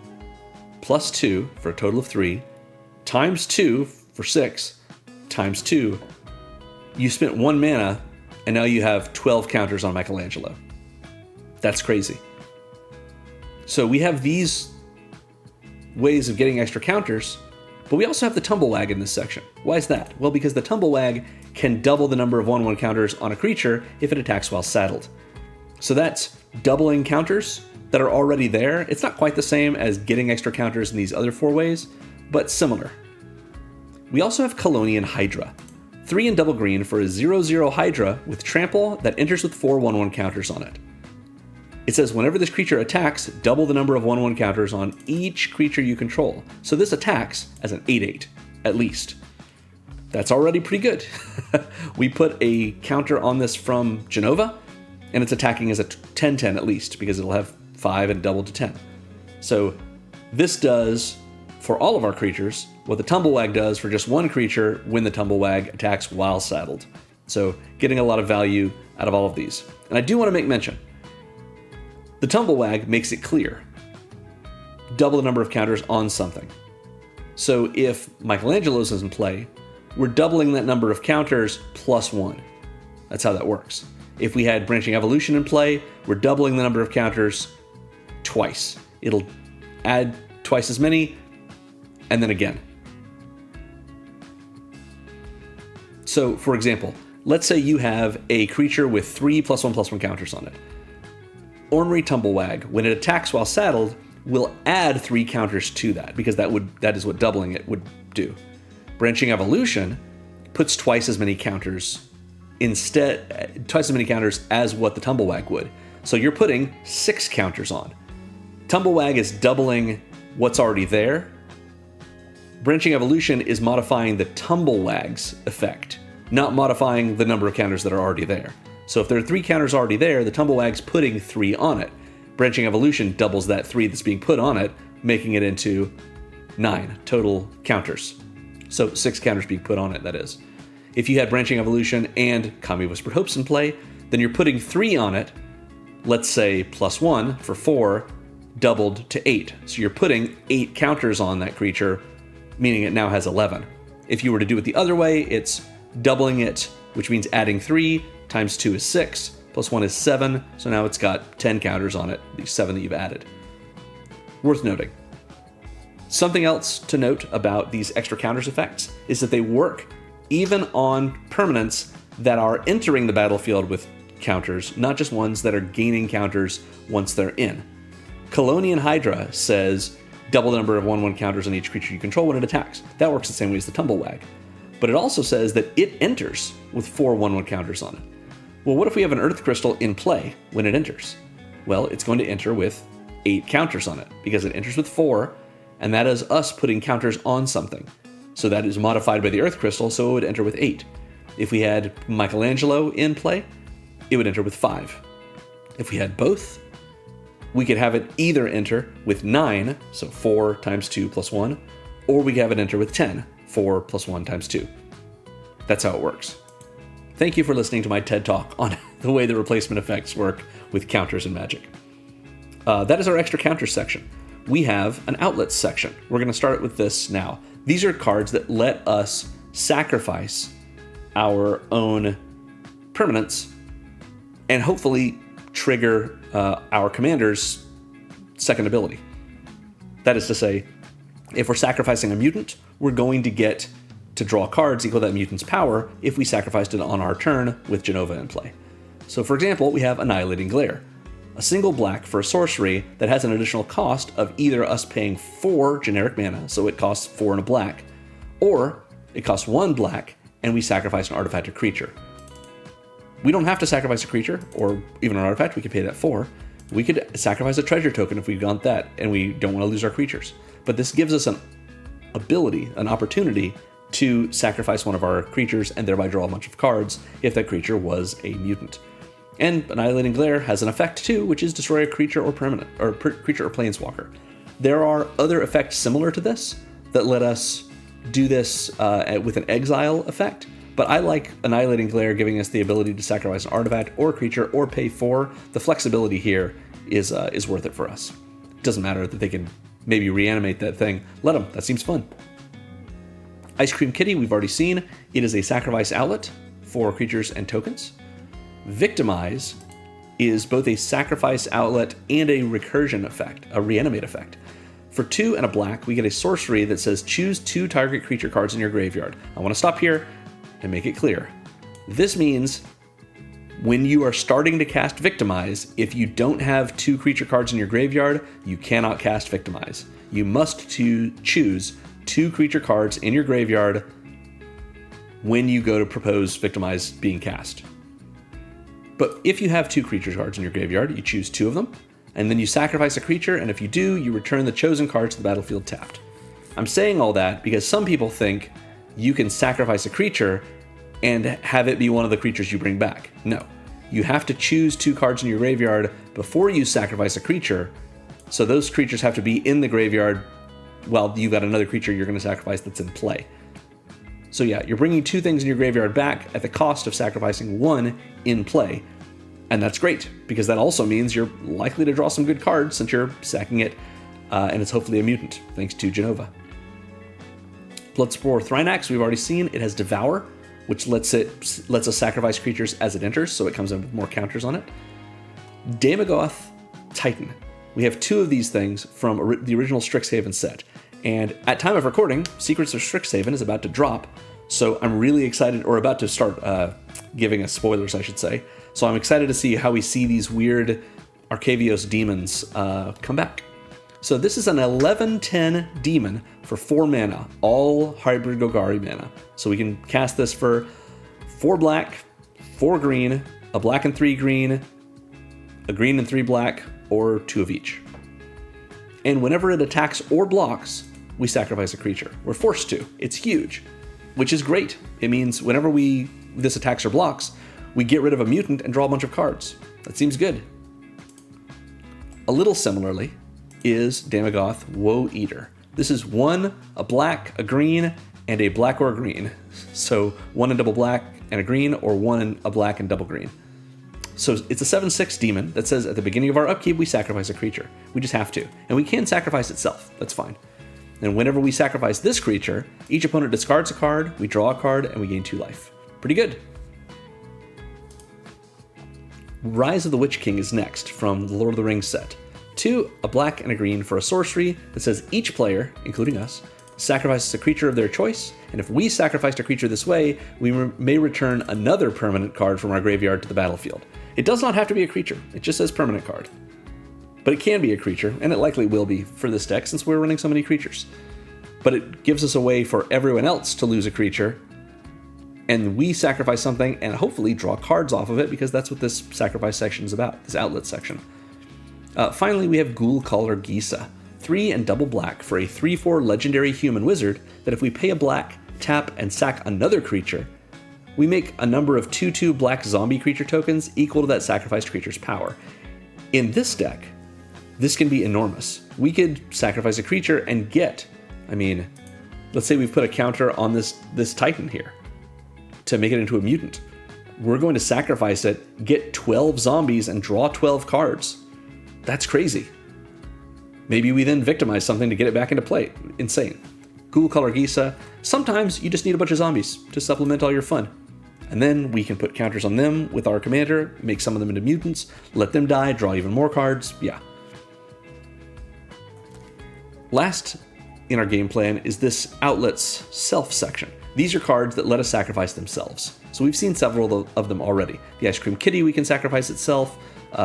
Speaker 1: plus 2 for a total of 3, times 2 for 6, times 2. You spent 1 mana, and now you have 12 counters on Michelangelo. That's crazy. So we have these ways of getting extra counters, but we also have the Tumblewag in this section. Why is that? Well, because the Tumblewag can double the number of 1/1 counters on a creature if it attacks while saddled. So that's doubling counters that are already there. It's not quite the same as getting extra counters in these other 4 ways, but similar. We also have Colonian Hydra. 3 and double green for a 0/0 Hydra with trample that enters with 4 1/1 counters on it. It says whenever this creature attacks, double the number of 1/1 counters on each creature you control. So this attacks as an 8/8, at least. That's already pretty good. We put a counter on this from Jenova, and it's attacking as a 10/10 at least, because it'll have 5 and double to 10. So this does, for all of our creatures, what the Tumblewag does for just one creature when the Tumblewag attacks while saddled. So getting a lot of value out of all of these. And I do want to make mention, the Tumblewag makes it clear. Double the number of counters on something. So if Michelangelo's is in play, we're doubling that number of counters plus 1. That's how that works. If we had Branching Evolution in play, we're doubling the number of counters twice. It'll add twice as many, and then again. So, for example, let's say you have a creature with 3 +1/+1 counters on it. Ornery Tumblewag, when it attacks while saddled, will add 3 counters to that, because that is what doubling it would do. Branching Evolution puts twice as many counters as what the Tumblewag would. So you're putting 6 counters on. Tumblewag is doubling what's already there. Branching Evolution is modifying the Tumblewag's effect, not modifying the number of counters that are already there. So if there are 3 counters already there, the Tumblewag's putting 3 on it. Branching Evolution doubles that 3 that's being put on it, making it into 9 total counters. So 6 counters being put on it, that is. If you had Branching Evolution and Kami of Whispered Hopes in play, then you're putting 3 on it, let's say +1 for 4, doubled to 8. So you're putting 8 counters on that creature, meaning it now has 11. If you were to do it the other way, it's doubling it, which means adding 3, times 2 is 6, plus 1 is 7, so now it's got 10 counters on it, the 7 that you've added. Worth noting. Something else to note about these extra counters effects is that they work even on permanents that are entering the battlefield with counters, not just ones that are gaining counters once they're in. Colonian Hydra says double the number of 1/1 counters on each creature you control when it attacks. That works the same way as the Tumblewag. But it also says that it enters with 4 1/1 counters on it. Well, what if we have an Earth Crystal in play when it enters? Well, it's going to enter with 8 counters on it, because it enters with 4, and that is us putting counters on something. So that is modified by the Earth Crystal, so it would enter with 8. If we had Michelangelo in play, it would enter with 5. If we had both, we could have it either enter with 9, so 4 times 2 plus 1, or we could have it enter with 10, 4 plus 1 times 2. That's how it works. Thank you for listening to my TED Talk on the way the replacement effects work with counters in Magic. That is our extra counters section. We have an outlets section. We're going to start with this now. These are cards that let us sacrifice our own permanents and hopefully trigger our commander's second ability. That is to say, if we're sacrificing a mutant, we're going to get to draw cards equal to that mutant's power if we sacrificed it on our turn with Jenova in play. So for example, we have Annihilating Glare, a single black for a sorcery that has an additional cost of either us paying 4 generic mana, so it costs 4 and a black, or it costs 1 black and we sacrifice an artifact or creature. We don't have to sacrifice a creature or even an artifact, we could pay that 4. We could sacrifice a treasure token if we want that and we don't want to lose our creatures. But this gives us an ability, an opportunity to sacrifice one of our creatures and thereby draw a bunch of cards if that creature was a mutant. And Annihilating Glare has an effect too, which is destroy a creature or permanent, or creature or planeswalker. There are other effects similar to this that let us do this with an exile effect, but I like Annihilating Glare giving us the ability to sacrifice an artifact or a creature or pay 4. The flexibility here is worth it for us. It doesn't matter that they can maybe reanimate that thing. Let them, that seems fun. Ice Cream Kitty, we've already seen. It is a sacrifice outlet for creatures and tokens. Victimize is both a sacrifice outlet and a recursion effect, a reanimate effect. For 2 and a black, we get a sorcery that says choose 2 target creature cards in your graveyard. I want to stop here and make it clear. This means when you are starting to cast Victimize, if you don't have 2 creature cards in your graveyard, you cannot cast Victimize. You must choose 2 creature cards in your graveyard when you go to propose Victimize being cast. But if you have 2 creature cards in your graveyard, you choose 2 of them, and then you sacrifice a creature, and if you do, you return the chosen card to the battlefield tapped. I'm saying all that because some people think you can sacrifice a creature and have it be one of the creatures you bring back. No. You have to choose 2 cards in your graveyard before you sacrifice a creature, so those creatures have to be in the graveyard while you've got another creature you're going to sacrifice that's in play. So yeah, you're bringing 2 things in your graveyard back at the cost of sacrificing 1 in play. And that's great, because that also means you're likely to draw some good cards since you're sacking it, and it's hopefully a mutant, thanks to Jenova. Bloodspore Thrynax, we've already seen. It has Devour, which lets us sacrifice creatures as it enters, so it comes in with more counters on it. Daemogoth Titan. We have 2 of these things from the original Strixhaven set. And at time of recording, Secrets of Strixhaven is about to drop, so I'm really excited, or about to start giving us spoilers, I should say. So I'm excited to see how we see these weird Arcavios demons come back. So this is an 11/10 demon for 4 mana, all hybrid Golgari mana. So we can cast this for 4 black, 4 green, a black and 3 green, a green and 3 black, or 2 of each. And whenever it attacks or blocks, we sacrifice a creature. We're forced to. It's huge, which is great. It means whenever this attacks or blocks, we get rid of a mutant and draw a bunch of cards. That seems good. A little similarly is Daemogoth Woe Eater. This is 1, a black, a green, and a black or a green. So 1 and double black and a green, or 1 and a black and double green. So it's a 7/6 demon that says at the beginning of our upkeep, we sacrifice a creature. We just have to. And we can sacrifice itself. That's fine. And whenever we sacrifice this creature, each opponent discards a card, we draw a card, and we gain 2 life. Pretty good. Rise of the Witch King is next from the Lord of the Rings set. 2, a black and a green for a sorcery that says each player, including us, sacrifices a creature of their choice, and if we sacrificed a creature this way, we may return another permanent card from our graveyard to the battlefield. It does not have to be a creature, it just says permanent card. But it can be a creature, and it likely will be for this deck since we're running so many creatures. But it gives us a way for everyone else to lose a creature, and we sacrifice something and hopefully draw cards off of it, because that's what this sacrifice section is about, this outlet section. Finally, we have Ghoul Caller Gisa. 3 and double black for a 3/4 legendary human wizard that if we pay a black, tap, and sack another creature, we make a number of 2/2 black zombie creature tokens equal to that sacrificed creature's power. In this deck, this can be enormous. We could sacrifice a creature and get, let's say we've put a counter on this Titan here to make it into a mutant. We're going to sacrifice it, get 12 zombies, and draw 12 cards. That's crazy. Maybe we then victimize something to get it back into play. Insane. Ghoul Color Gisa. Sometimes you just need a bunch of zombies to supplement all your fun. And then we can put counters on them with our commander, make some of them into mutants, let them die, draw even more cards. Yeah. Last in our game plan is this Outlet's Self section. These are cards that let us sacrifice themselves. So we've seen several of them already. The Ice Cream Kitty, we can sacrifice itself.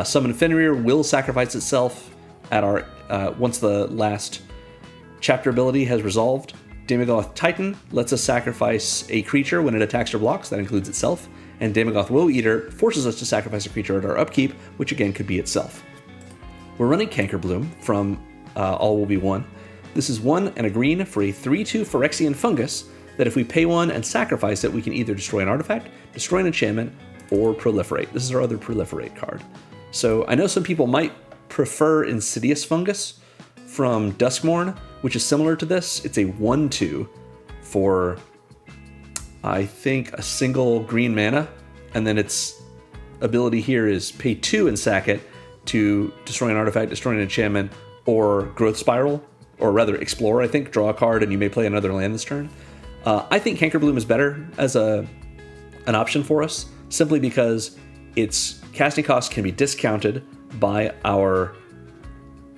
Speaker 1: Summon Fenrir will sacrifice itself at our once the last chapter ability has resolved. Daemogoth Titan lets us sacrifice a creature when it attacks or blocks. That includes itself. And Daemogoth Woe Eater forces us to sacrifice a creature at our upkeep, which again could be itself. We're running Cankerbloom from All Will Be One. This is 1 and a green for a 3/2 Phyrexian Fungus that if we pay 1 and sacrifice it, we can either destroy an artifact, destroy an enchantment, or proliferate. This is our other proliferate card. So I know some people might prefer Insidious Fungus from Duskmourn, which is similar to this. It's a 1/2 for, I think, a single green mana, and then its ability here is pay 2 and sack it to destroy an artifact, destroy an enchantment, or Growth Spiral, or rather Explore, I think, draw a card and you may play another land this turn. I think Cankerbloom is better as an option for us, simply because its casting cost can be discounted by our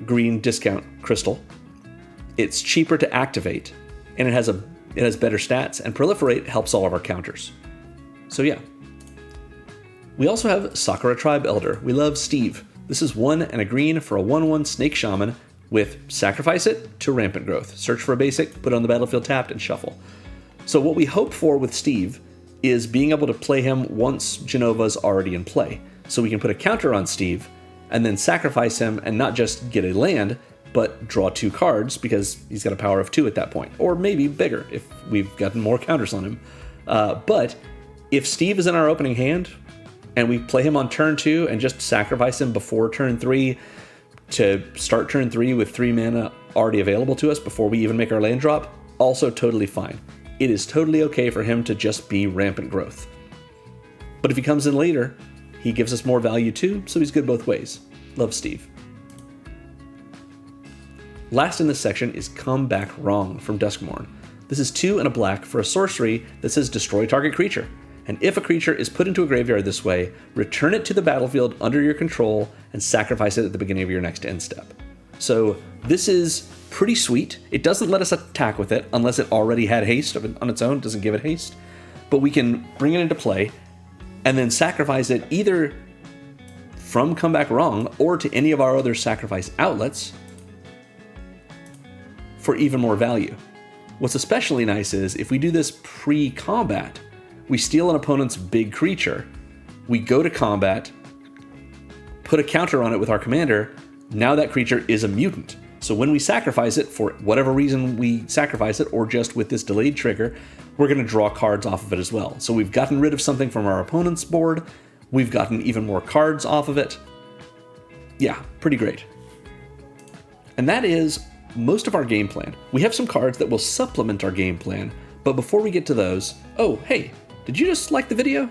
Speaker 1: green discount crystal. It's cheaper to activate, and it has better stats, and Proliferate helps all of our counters. So yeah. We also have Sakura Tribe Elder. We love Steve. This is 1 and a green for a 1/1 Snake Shaman with sacrifice it to Rampant Growth. Search for a basic, put it on the battlefield tapped, and shuffle. So what we hope for with Steve is being able to play him once Jenova's already in play. So we can put a counter on Steve and then sacrifice him and not just get a land, but draw 2 cards because he's got a power of 2 at that point. Or maybe bigger if we've gotten more counters on him. But if Steve is in our opening hand and we play him on turn 2 and just sacrifice him before turn 3 to start turn 3 with 3 mana already available to us before we even make our land drop, also totally fine. It is totally okay for him to just be Rampant Growth. But if he comes in later, he gives us more value too, so he's good both ways. Love Steve. Last in this section is Come Back Wrong from Duskmourn. This is 2 and a black for a sorcery that says destroy target creature. And if a creature is put into a graveyard this way, return it to the battlefield under your control and sacrifice it at the beginning of your next end step. So this is pretty sweet. It doesn't let us attack with it unless it already had haste on its own, doesn't give it haste. But we can bring it into play and then sacrifice it either from Come Back Wrong or to any of our other sacrifice outlets for even more value. What's especially nice is if we do this pre-combat, we steal an opponent's big creature, we go to combat, put a counter on it with our commander, now that creature is a mutant. So when we sacrifice it, for whatever reason we sacrifice it, or just with this delayed trigger, we're going to draw cards off of it as well. So we've gotten rid of something from our opponent's board, we've gotten even more cards off of it. Yeah, pretty great. And that is most of our game plan. We have some cards that will supplement our game plan, but before we get to those, oh, hey, did you just like the video?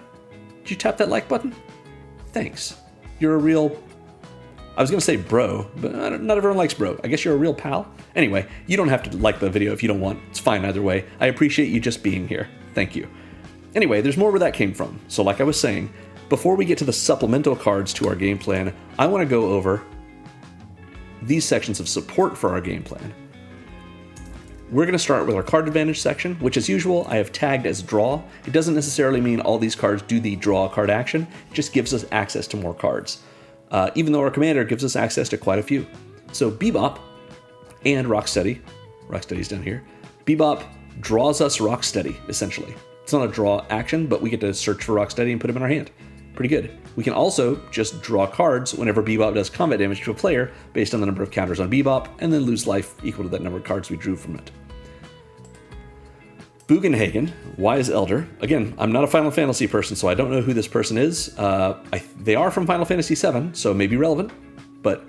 Speaker 1: Did you tap that like button? Thanks. You're a real... I was going to say bro, but not everyone likes bro. I guess you're a real pal. Anyway, you don't have to like the video if you don't want. It's fine either way. I appreciate you just being here. Thank you. Anyway, there's more where that came from. So like I was saying, before we get to the supplemental cards to our game plan, I want to go over these sections of support for our game plan. We're going to start with our card advantage section, which as usual, I have tagged as draw. It doesn't necessarily mean all these cards do the draw card action. It just gives us access to more cards. Even though our commander gives us access to quite a few. So Bebop and Rocksteady, Rocksteady's down here, Bebop draws us Rocksteady, essentially. It's not a draw action, but we get to search for Rocksteady and put him in our hand. Pretty good. We can also just draw cards whenever Bebop does combat damage to a player based on the number of counters on Bebop, and then lose life equal to that number of cards we drew from it. Bugenhagen, Wise Elder. Again, I'm not a Final Fantasy person, so I don't know who this person is. They are from Final Fantasy VII, so maybe relevant. but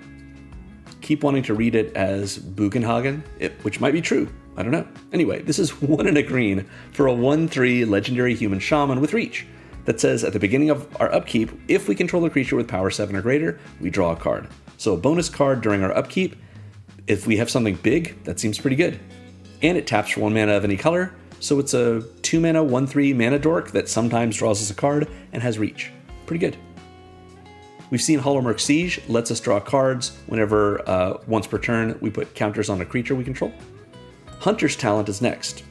Speaker 1: keep wanting to read it as Bugenhagen, which might be true. I don't know. Anyway, this is 1 and a green for a 1/3 legendary human shaman with reach that says at the beginning of our upkeep, if we control a creature with power 7 or greater, we draw a card. So a bonus card during our upkeep. If we have something big, that seems pretty good. And it taps for 1 mana of any color, so it's a 2 mana 1/3 mana dork that sometimes draws us a card and has reach. Pretty good. We've seen Hollowmurk Siege lets us draw cards whenever, once per turn, we put counters on a creature we control. Hunter's Talent is next.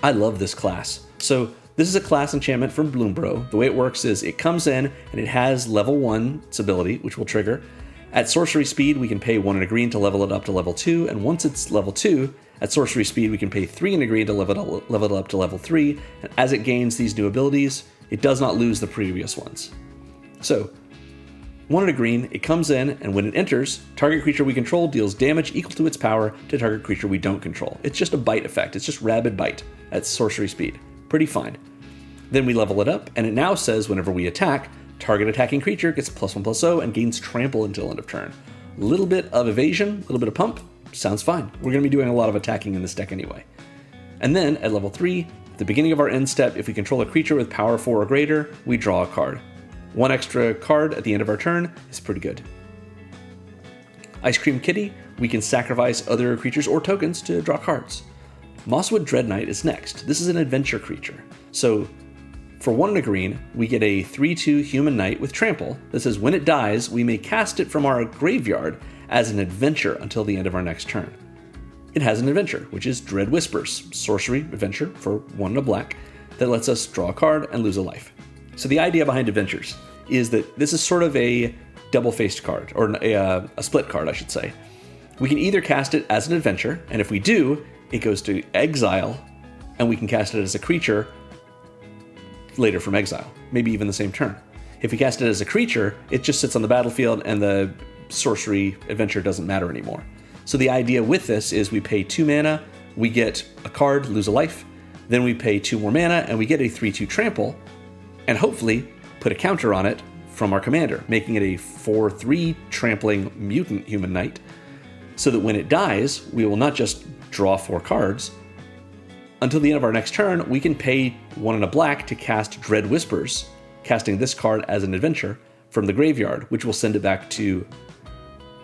Speaker 1: I love this class. So this is a class enchantment from Bloombro. The way it works is it comes in and it has level 1's ability, which will trigger. At sorcery speed, we can pay 1 and a green to level it up to level 2, and once it's level 2, at sorcery speed, we can pay 3 and a green to level it up to level 3, and as it gains these new abilities, it does not lose the previous ones. So, 1 and a green, it comes in, and when it enters, target creature we control deals damage equal to its power to target creature we don't control. It's just a bite effect. It's just rabid bite at sorcery speed. Pretty fine. Then we level it up, and it now says whenever we attack, target attacking creature gets +1/+0 and gains trample until end of turn. A little bit of evasion, a little bit of pump, sounds fine. We're going to be doing a lot of attacking in this deck anyway. And then at level 3, at the beginning of our end step, if we control a creature with power 4 or greater, we draw a card. 1 extra card at the end of our turn is pretty good. Ice Cream Kitty, we can sacrifice other creatures or tokens to draw cards. Mosswood Dread Knight is next. This is an adventure creature. So for 1 and a green, we get a 3/2 human knight with trample that says when it dies, we may cast it from our graveyard as an adventure until the end of our next turn. It has an adventure, which is Dread Whispers, sorcery adventure for 1 and a black, that lets us draw a card and lose a life. So the idea behind adventures is that this is sort of a double-faced card, or a split card, I should say. We can either cast it as an adventure, and if we do, it goes to exile, and we can cast it as a creature later from exile, maybe even the same turn. If we cast it as a creature, it just sits on the battlefield, and the sorcery adventure doesn't matter anymore. So the idea with this is we pay 2 mana, we get a card, lose a life, then we pay 2 more mana, and we get a 3/2 trample, and hopefully put a counter on it from our commander, making it a 4/3 trampling mutant human knight, so that when it dies, we will not just draw 4 cards. Until the end of our next turn, we can pay 1 and a black to cast Dread Whispers, casting this card as an adventure from the graveyard, which will send it back to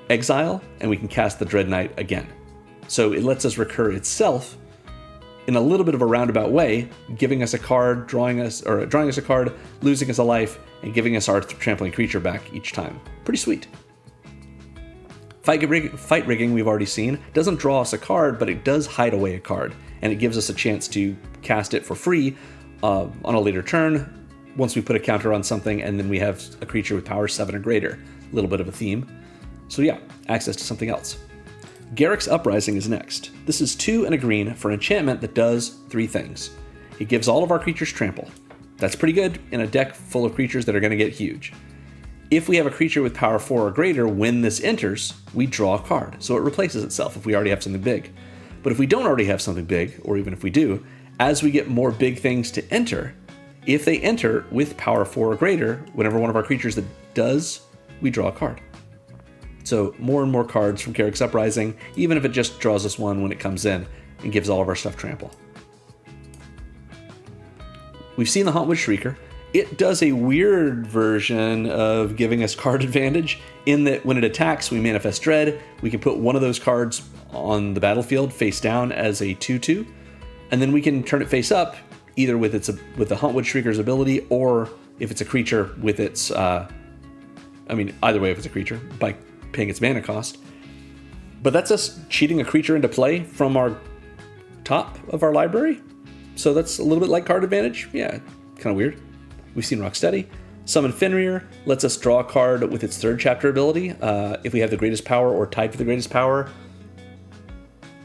Speaker 1: exile, and we can cast the Dread Knight again. So it lets us recur itself in a little bit of a roundabout way, giving us a card, drawing us a card, losing us a life, and giving us our trampling creature back each time. Pretty sweet. Fight Rigging, we've already seen, doesn't draw us a card, but it does hide away a card, and it gives us a chance to cast it for free on a later turn, once we put a counter on something, and then we have a creature with power 7 or greater. A little bit of a theme. So yeah, access to something else. Garruk's Uprising is next. This is 2 and a green for an enchantment that does 3 things. It gives all of our creatures trample. That's pretty good in a deck full of creatures that are going to get huge. If we have a creature with power 4 or greater, when this enters, we draw a card, so it replaces itself if we already have something big. But if we don't already have something big, or even if we do, as we get more big things to enter, if they enter with power 4 or greater, whenever one of our creatures that does, we draw a card. So more and more cards from Garruk's Uprising, even if it just draws us one when it comes in and gives all of our stuff trample. We've seen the Hauntwood Shrieker. It does a weird version of giving us card advantage in that when it attacks, we manifest Dread. We can put one of those cards on the battlefield face down as a 2/2, and then we can turn it face up either with the Hauntwood Shrieker's ability, or if it's a creature with its, either way if it's a creature, by paying its mana cost. But that's us cheating a creature into play from our top of our library. So that's a little bit like card advantage. Yeah, kind of weird. We've seen Rocksteady. Summon Fenrir lets us draw a card with its 3rd chapter ability if we have the greatest power or tied for the greatest power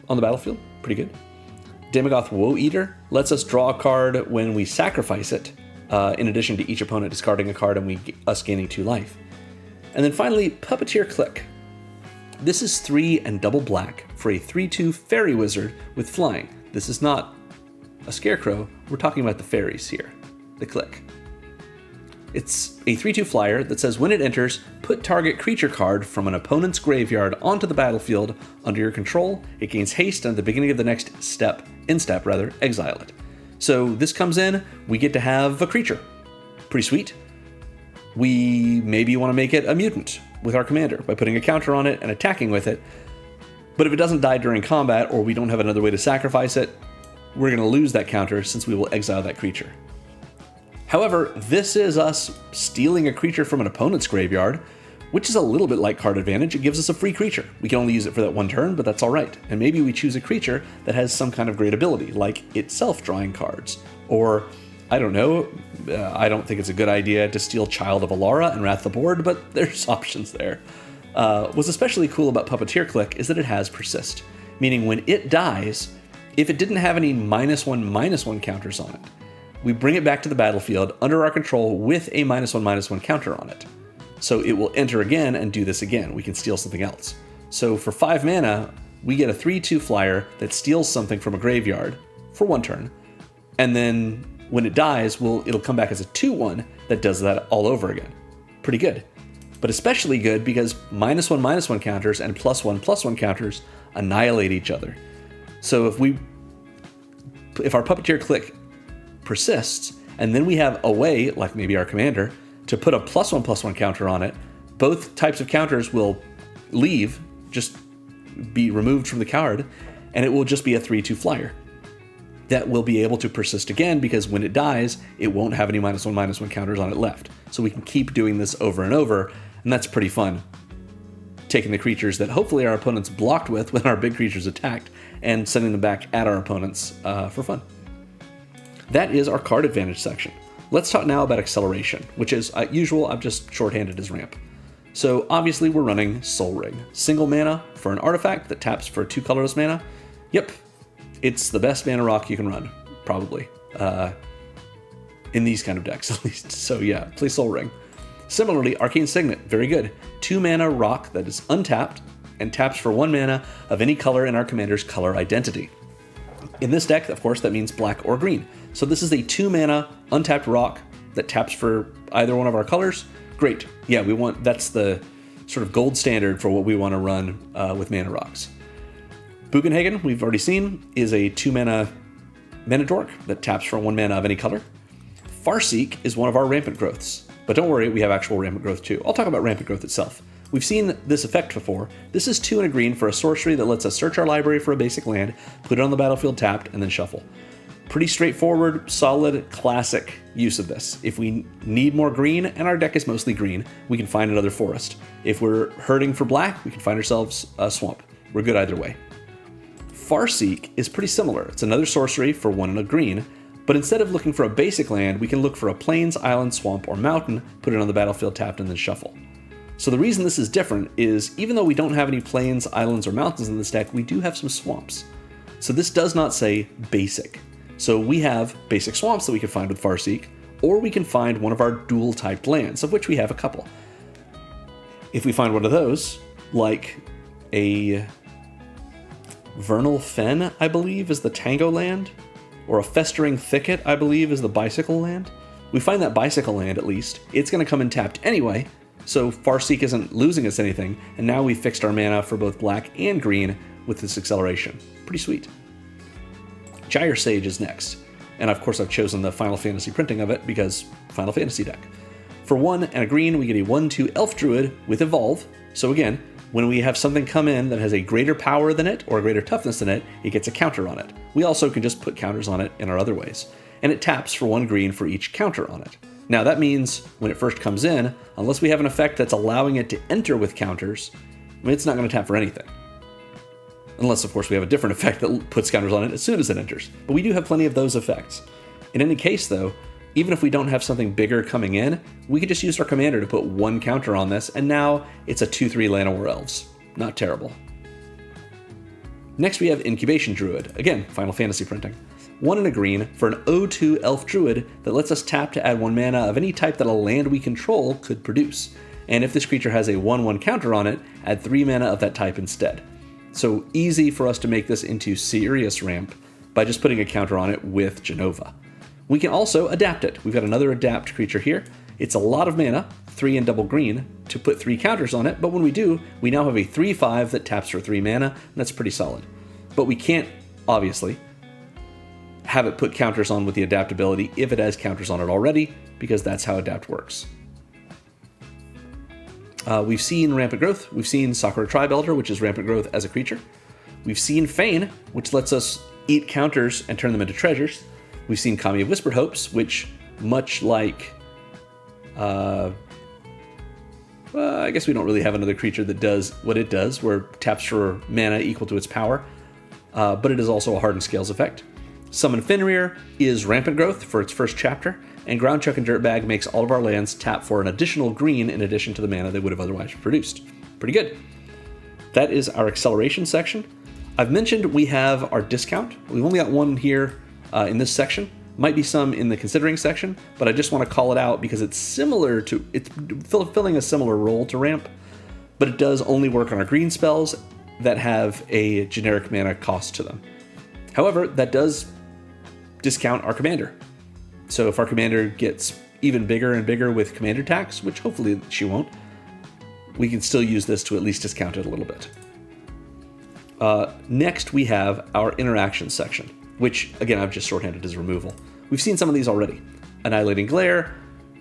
Speaker 1: on the battlefield. Pretty good. Daemogoth Woe Eater lets us draw a card when we sacrifice it, in addition to each opponent discarding a card and us gaining 2 life. And then finally, Puppeteer Click. This is 3 and double black for a 3/2 fairy wizard with flying. This is not a scarecrow, we're talking about the fairies here, the Click. It's a 3/2 flyer that says when it enters, put target creature card from an opponent's graveyard onto the battlefield under your control. It gains haste, and at the beginning of the next step, exile it. So this comes in, we get to have a creature. Pretty sweet. We maybe want to make it a mutant with our commander by putting a counter on it and attacking with it. But if it doesn't die during combat, or we don't have another way to sacrifice it, we're going to lose that counter since we will exile that creature. However, this is us stealing a creature from an opponent's graveyard, which is a little bit like card advantage. It gives us a free creature. We can only use it for that one turn, but that's all right. And maybe we choose a creature that has some kind of great ability, like itself drawing cards. Or, I don't know, I don't think it's a good idea to steal Child of Alara and Wrath the Board, but there's options there. What's especially cool about Puppeteer Click is that it has Persist, meaning when it dies, if it didn't have any -1/-1 counters on it, we bring it back to the battlefield under our control with a -1/-1 counter on it. So it will enter again and do this again. We can steal something else. So for 5 mana, we get a 3/2 flyer that steals something from a graveyard for 1 turn. And then when it dies, it'll come back as a 2/1 that does that all over again. Pretty good. But especially good because -1/-1 counters and +1/+1 counters annihilate each other. So if our Puppeteer Click persists, and then we have a way, like maybe our commander, to put a +1/+1 counter on it, both types of counters will leave, just be removed from the card, and it will just be a 3/2 flyer that will be able to persist again because when it dies, it won't have any -1/-1 counters on it left. So we can keep doing this over and over, and that's pretty fun. Taking the creatures that hopefully our opponents blocked with when our big creatures attacked and sending them back at our opponents for fun. That is our card advantage section. Let's talk now about acceleration, which is, usual, I've just shorthanded as ramp. So obviously we're running Soul Ring. Single mana for an artifact that taps for 2 colorless mana. Yep, it's the best mana rock you can run, probably. In these kind of decks, at least. So yeah, play Soul Ring. Similarly, Arcane Signet, very good. 2 mana rock that is untapped and taps for 1 mana of any color in our commander's color identity. In this deck, of course, that means black or green. So this is a 2 mana untapped rock that taps for either one of our colors. Great. Yeah, that's the sort of gold standard for what we want to run with mana rocks. Bugenhagen, we've already seen, is a 2 mana dork that taps for 1 mana of any color. Farseek is one of our rampant growths. But don't worry, we have actual rampant growth too. I'll talk about rampant growth itself. We've seen this effect before. This is 2 and a green for a sorcery that lets us search our library for a basic land, put it on the battlefield tapped, and then shuffle. Pretty straightforward, solid, classic use of this. If we need more green, and our deck is mostly green, we can find another forest. If we're hurting for black, we can find ourselves a swamp. We're good either way. Farseek is pretty similar. It's another sorcery for 1 and a green, but instead of looking for a basic land, we can look for a plains, island, swamp, or mountain, put it on the battlefield tapped, and then shuffle. So the reason this is different is even though we don't have any plains, islands, or mountains in this deck, we do have some swamps. So this does not say basic. So we have basic swamps that we can find with Farseek, or we can find one of our dual-typed lands, of which we have a couple. If we find one of those, like a Vernal Fen, I believe, is the Tango land, or a Festering Thicket, I believe, is the Bicycle land. We find that Bicycle land, at least. It's going to come in tapped anyway, so Farseek isn't losing us anything, and now we've fixed our mana for both black and green with this acceleration. Pretty sweet. Gyre Sage is next, and of course I've chosen the Final Fantasy printing of it because Final Fantasy deck. For 1 and a green, we get a 1/2 Elf Druid with Evolve, so again, when we have something come in that has a greater power than it or a greater toughness than it, it gets a counter on it. We also can just put counters on it in our other ways. And it taps for 1 green for each counter on it. Now that means when it first comes in, unless we have an effect that's allowing it to enter with counters, it's not going to tap for anything. Unless, of course, we have a different effect that puts counters on it as soon as it enters. But we do have plenty of those effects. In any case, though, even if we don't have something bigger coming in, we could just use our commander to put 1 counter on this, and now it's a 2/3 Llanowar Elves. Not terrible. Next we have Incubation Druid. Again, Final Fantasy printing. 1 and a green for an 0/2 Elf Druid that lets us tap to add 1 mana of any type that a land we control could produce. And if this creature has a 1/1 counter on it, add 3 mana of that type instead. So easy for us to make this into serious ramp by just putting a counter on it with Jenova. We can also adapt it. We've got another adapt creature here. It's a lot of mana, 3 and double green, to put 3 counters on it, but when we do, we now have a 3/5 that taps for 3 mana, and that's pretty solid. But we can't, obviously, have it put counters on with the adaptability if it has counters on it already, because that's how adapt works. We've seen Rampant Growth, we've seen Sakura Tribe Elder, which is Rampant Growth as a creature. We've seen Feign, which lets us eat counters and turn them into treasures. We've seen Kami of Whispered Hopes, which, much like... I guess we don't really have another creature that does what it does, where it taps for mana equal to its power, but it is also a Hardened Scales effect. Summon Fenrir is Rampant Growth for its first chapter, and Ground Chuck and Dirtbag makes all of our lands tap for an additional green in addition to the mana they would have otherwise produced. Pretty good. That is our acceleration section. I've mentioned we have our discount. We've only got one here in this section. Might be some in the considering section, but I just want to call it out because it's similar to, it's filling a similar role to ramp, but it does only work on our green spells that have a generic mana cost to them. However, that does discount our commander. So if our commander gets even bigger and bigger with commander tax, which hopefully she won't, we can still use this to at least discount it a little bit. Next, we have our interaction section, which, again, I've just shorthanded as removal. We've seen some of these already. Annihilating Glare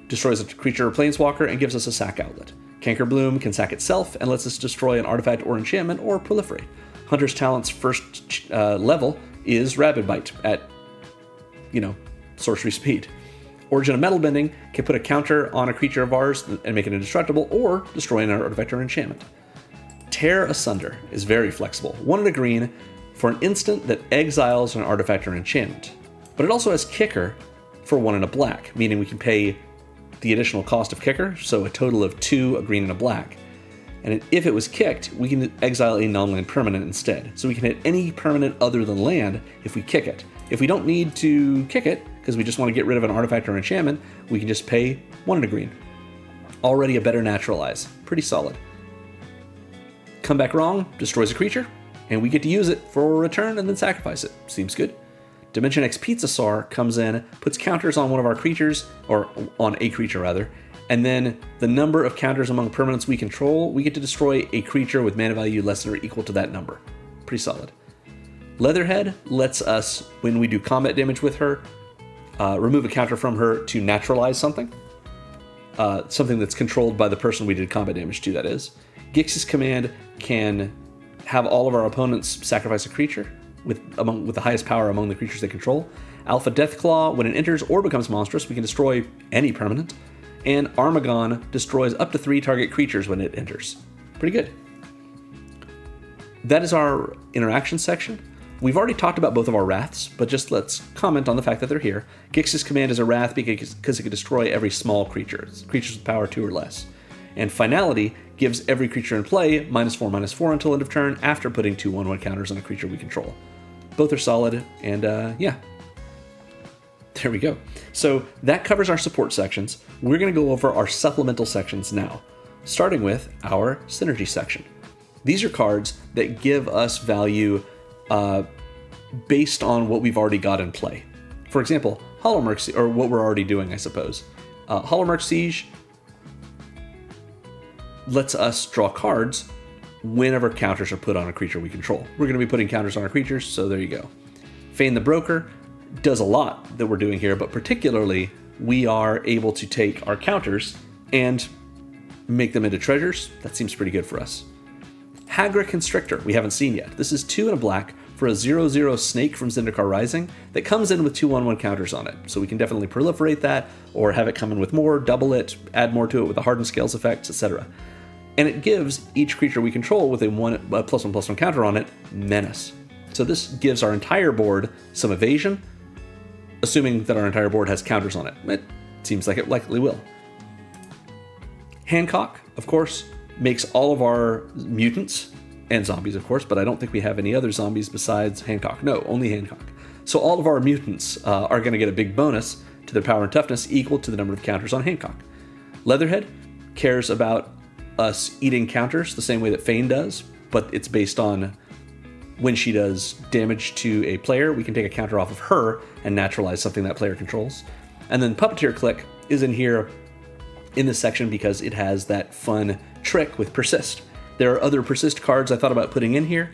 Speaker 1: destroys a creature or planeswalker and gives us a sack outlet. Canker Bloom can sack itself and lets us destroy an artifact or enchantment or proliferate. Hunter's Talent's first level is Rabid Bite at, sorcery speed. Origin of Metal Bending can put a counter on a creature of ours and make it indestructible, or destroy an artifact or enchantment. Tear Asunder is very flexible. 1 and a green for an instant that exiles an artifact or enchantment. But it also has Kicker for 1 and a black, meaning we can pay the additional cost of Kicker, so a total of 2, a green and a black. And if it was kicked, we can exile a non-land permanent instead. So we can hit any permanent other than land if we kick it. If we don't need to kick it, because we just want to get rid of an artifact or enchantment, we can just pay 1 and a green. Already a better naturalize. Pretty solid. Come Back Wrong destroys a creature, and we get to use it for a return and then sacrifice it. Seems good. Dimension X Pizza Sar comes in, puts counters on one of our creatures, or on a creature rather, and then the number of counters among permanents we control, we get to destroy a creature with mana value less than or equal to that number. Pretty solid. Leatherhead lets us, when we do combat damage with her, remove a counter from her to naturalize something. Something that's controlled by the person we did combat damage to, that is. Gix's Command can have all of our opponents sacrifice a creature with the highest power among the creatures they control. Alpha Deathclaw, when it enters or becomes monstrous, we can destroy any permanent. And Armagon destroys up to 3 target creatures when it enters. Pretty good. That is our interaction section. We've already talked about both of our Wraths, but just let's comment on the fact that they're here. Gix's Command is a Wrath because it can destroy every small creature, creatures with power 2 or less. And Finality gives every creature in play -4/-4 until end of turn after putting 2 1/1 counters on a creature we control. Both are solid, and yeah. There we go. So that covers our support sections. We're going to go over our supplemental sections now, starting with our synergy section. These are cards that give us value based on what we've already got in play. For example, Hollowmurk Siege, or what we're already doing, I suppose. Hollowmurk Siege lets us draw cards whenever counters are put on a creature we control. We're going to be putting counters on our creatures, so there you go. Feign the Broker does a lot that we're doing here, but particularly we are able to take our counters and make them into treasures. That seems pretty good for us. Hagra Constrictor, we haven't seen yet. This is 2 and a black for a 0/0 snake from Zendikar Rising that comes in with 2 1/1 counters on it. So we can definitely proliferate that, or have it come in with more, double it, add more to it with the Hardened Scales effects, etc. And it gives each creature we control with a +1/+1 counter on it, Menace. So this gives our entire board some evasion, assuming that our entire board has counters on it. It seems like it likely will. Hancock, of course, makes all of our mutants, and zombies, of course, but I don't think we have any other zombies besides Hancock. No, only Hancock. So all of our mutants are going to get a big bonus to their power and toughness equal to the number of counters on Hancock. Leatherhead cares about us eating counters the same way that Feign does, but it's based on when she does damage to a player, we can take a counter off of her and naturalize something that player controls. And then Puppeteer Click is in here in this section because it has that fun trick with persist. There are other persist cards I thought about putting in here,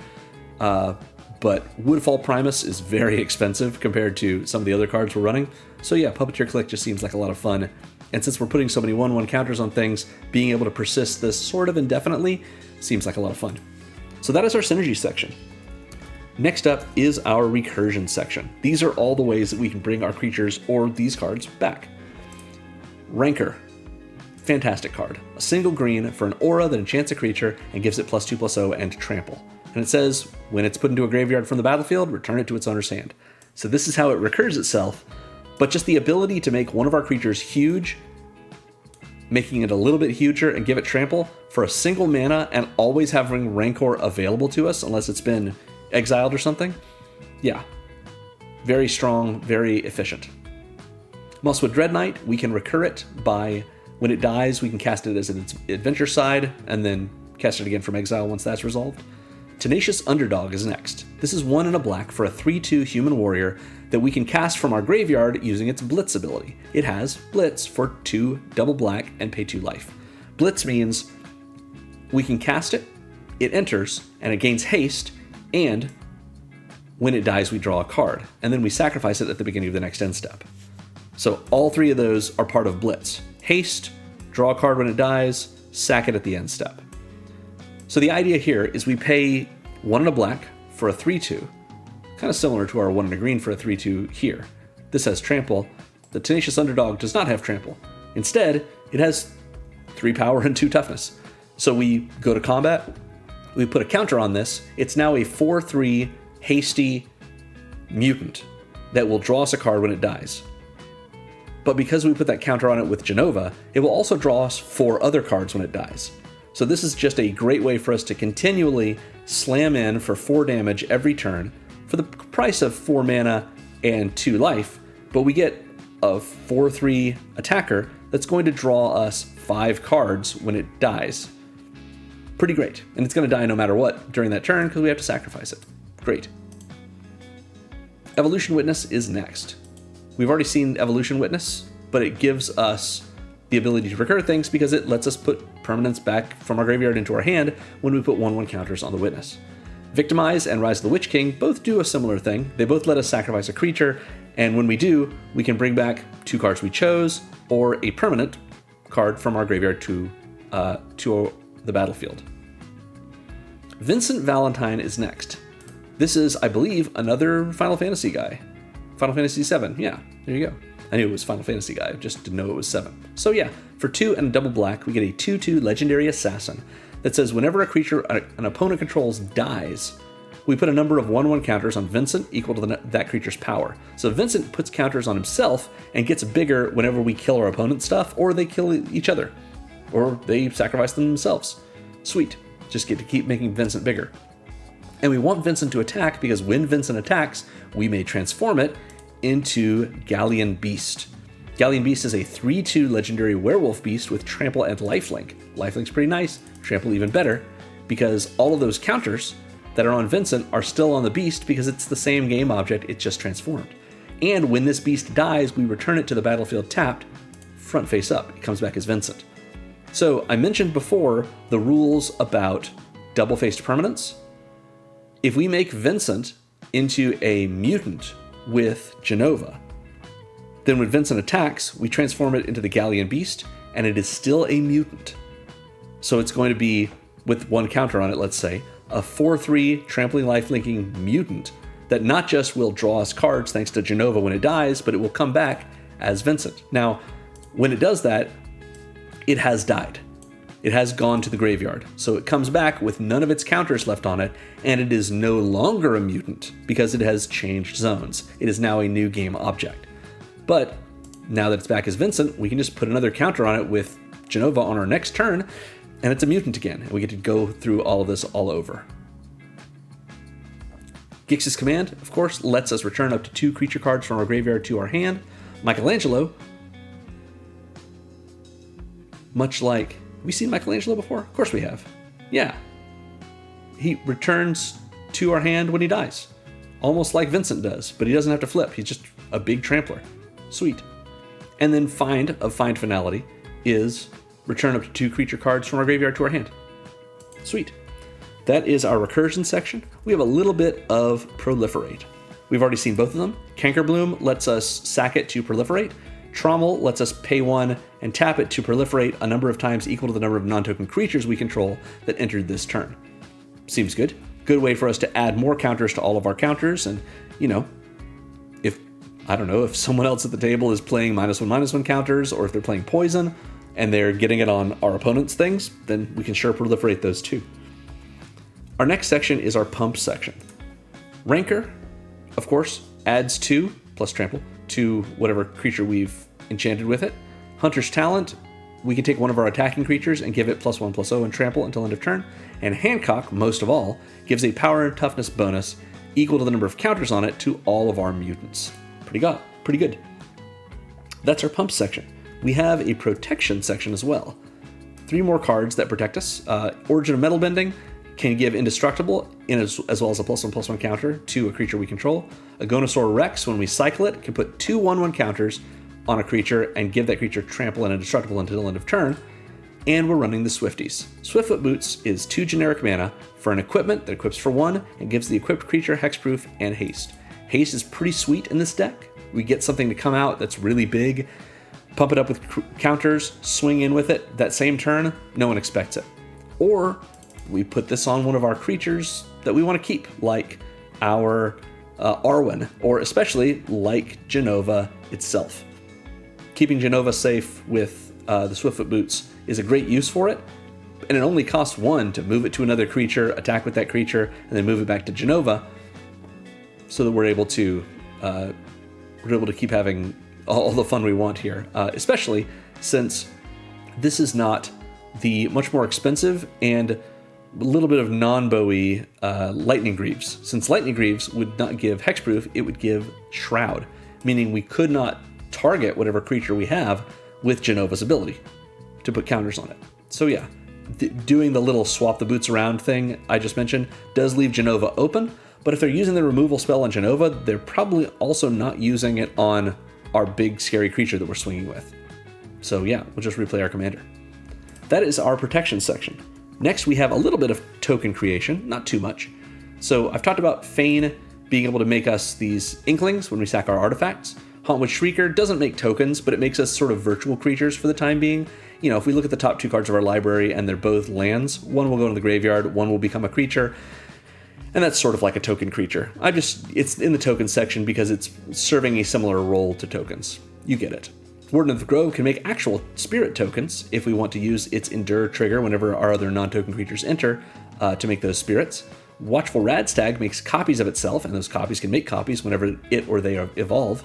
Speaker 1: but Woodfall Primus is very expensive compared to some of the other cards we're running. So yeah, Puppeteer Clique just seems like a lot of fun. And since we're putting so many 1/1 counters on things, being able to persist this sort of indefinitely seems like a lot of fun. So that is our synergy section. Next up is our recursion section. These are all the ways that we can bring our creatures or these cards back. Rancor. Fantastic card. A single green for an aura that enchants a creature and gives it +2/+0 and trample. And it says, when it's put into a graveyard from the battlefield, return it to its owner's hand. So this is how it recurs itself, but just the ability to make one of our creatures huge, making it a little bit huger and give it trample for a single mana and always having Rancor available to us unless it's been exiled or something. Yeah. Very strong, very efficient. Mosswood Dread Knight, we can recur it by, when it dies, we can cast it as an adventure side and then cast it again from exile once that's resolved. Tenacious Underdog is next. This is 1 and a black for a 3/2 human warrior that we can cast from our graveyard using its Blitz ability. It has Blitz for 2 double black and pay 2 life. Blitz means we can cast it, it enters, and it gains haste, and when it dies we draw a card, and then we sacrifice it at the beginning of the next end step. So all 3 of those are part of Blitz. Haste, draw a card when it dies, sack it at the end step. So the idea here is we pay 1 and a black for a 3/2, kind of similar to our 1 and a green for a 3/2 here. This has trample. The Tenacious Underdog does not have trample. Instead, it has 3 power and 2 toughness. So we go to combat, we put a counter on this. It's now a 4/3 hasty mutant that will draw us a card when it dies. But because we put that counter on it with Jenova, it will also draw us 4 other cards when it dies. So this is just a great way for us to continually slam in for 4 damage every turn for the price of 4 mana and 2 life, but we get a 4/3 attacker that's going to draw us 5 cards when it dies. Pretty great. And it's going to die no matter what during that turn because we have to sacrifice it. Great. Evolution Witness is next. We've already seen Evolution Witness, but it gives us the ability to recur things because it lets us put permanents back from our graveyard into our hand when we put 1/1 counters on the Witness. Victimize and Rise of the Witch King both do a similar thing. They both let us sacrifice a creature, and when we do, we can bring back 2 cards we chose or a permanent card from our graveyard to the battlefield. Vincent Valentine is next. This is, I believe, another Final Fantasy guy. Final Fantasy VII, yeah, there you go. I knew it was Final Fantasy guy, just didn't know it was 7. So yeah, for 2 and a double black, we get a 2/2 Legendary Assassin that says whenever a creature an opponent controls dies, we put a number of 1/1 counters on Vincent equal to that creature's power. So Vincent puts counters on himself and gets bigger whenever we kill our opponent's stuff, or they kill each other, or they sacrifice them themselves. Sweet, just get to keep making Vincent bigger. And we want Vincent to attack because when Vincent attacks, we may transform it into Galleon Beast. Galleon Beast is a 3/2 legendary werewolf beast with trample and lifelink. Lifelink's pretty nice, trample even better, because all of those counters that are on Vincent are still on the beast because it's the same game object, it's just transformed. And when this beast dies, we return it to the battlefield tapped, front face up. It comes back as Vincent. So I mentioned before the rules about double-faced permanents. If we make Vincent into a mutant with Jenova, then when Vincent attacks, we transform it into the Galleon Beast, and it is still a mutant. So it's going to be, with 1 counter on it, let's say, a 4/3 trampling lifelinking mutant that not just will draw us cards thanks to Jenova when it dies, but it will come back as Vincent. Now, when it does that, it has died. It has gone to the graveyard. So it comes back with none of its counters left on it, and it is no longer a mutant because it has changed zones. It is now a new game object. But now that it's back as Vincent, we can just put another counter on it with Jenova on our next turn, and it's a mutant again, and we get to go through all of this all over. Gix's Command, of course, lets us return up to 2 creature cards from our graveyard to our hand. Michelangelo, much like... Have we seen Michelangelo before? Of course we have. Yeah. He returns to our hand when he dies. Almost like Vincent does, but he doesn't have to flip. He's just a big trampler. Sweet. And then Find of Find Finality is return up to 2 creature cards from our graveyard to our hand. Sweet. That is our Recursion section. We have a little bit of Proliferate. We've already seen both of them. Cankerbloom lets us sack it to Proliferate. Trommel lets us pay 1 and tap it to proliferate a number of times equal to the number of non-token creatures we control that entered this turn. Seems good. Good way for us to add more counters to all of our counters, and, you know, if someone else at the table is playing -1/-1 counters, or if they're playing poison and they're getting it on our opponent's things, then we can sure proliferate those too. Our next section is our pump section. Rancor, of course, adds 2 plus trample to whatever creature we've enchanted with it. Hunter's Talent, we can take one of our attacking creatures and give it +1/+0 and trample until end of turn. And Hancock, most of all, gives a power and toughness bonus equal to the number of counters on it to all of our mutants. Pretty good. That's our pump section. We have a protection section as well. 3 more cards that protect us. Origin of Metal Bending can give Indestructible as well as a +1/+1 counter to a creature we control. Agonosaur Rex, when we cycle it, can put 2 1/1 counters on a creature and give that creature trample and Indestructible until end of turn. And we're running the Swifties. Swiftfoot Boots is 2 generic mana for an equipment that equips for 1 and gives the equipped creature hexproof and haste. Haste is pretty sweet in this deck. We get something to come out that's really big, pump it up with counters, swing in with it that same turn, no one expects it. Or we put this on one of our creatures that we want to keep, like our Arwen, or especially like Jenova itself. Keeping Jenova safe with the Swiftfoot Boots is a great use for it, and it only costs 1 to move it to another creature, attack with that creature, and then move it back to Jenova, so that we're able to keep having all the fun we want here, especially since this is not the much more expensive and a little bit of non-Bowie Lightning Greaves. Since Lightning Greaves would not give hexproof, it would give Shroud, meaning we could not target whatever creature we have with Jenova's ability to put counters on it. So yeah, doing the little swap the boots around thing I just mentioned does leave Jenova open, but if they're using the removal spell on Jenova, they're probably also not using it on our big scary creature that we're swinging with. So yeah, we'll just replay our commander. That is our protection section. Next, we have a little bit of token creation, not too much. So I've talked about Feign being able to make us these Inklings when we sack our artifacts. Hauntwood Shrieker doesn't make tokens, but it makes us sort of virtual creatures for the time being. You know, if we look at the top 2 cards of our library and they're both lands, one will go into the graveyard, one will become a creature, and that's sort of like a token creature. It's in the token section because it's serving a similar role to tokens. You get it. Warden of the Grove can make actual spirit tokens if we want to use its Endure trigger whenever our other non-token creatures enter to make those spirits. Watchful Radstag makes copies of itself, and those copies can make copies whenever it or they evolve.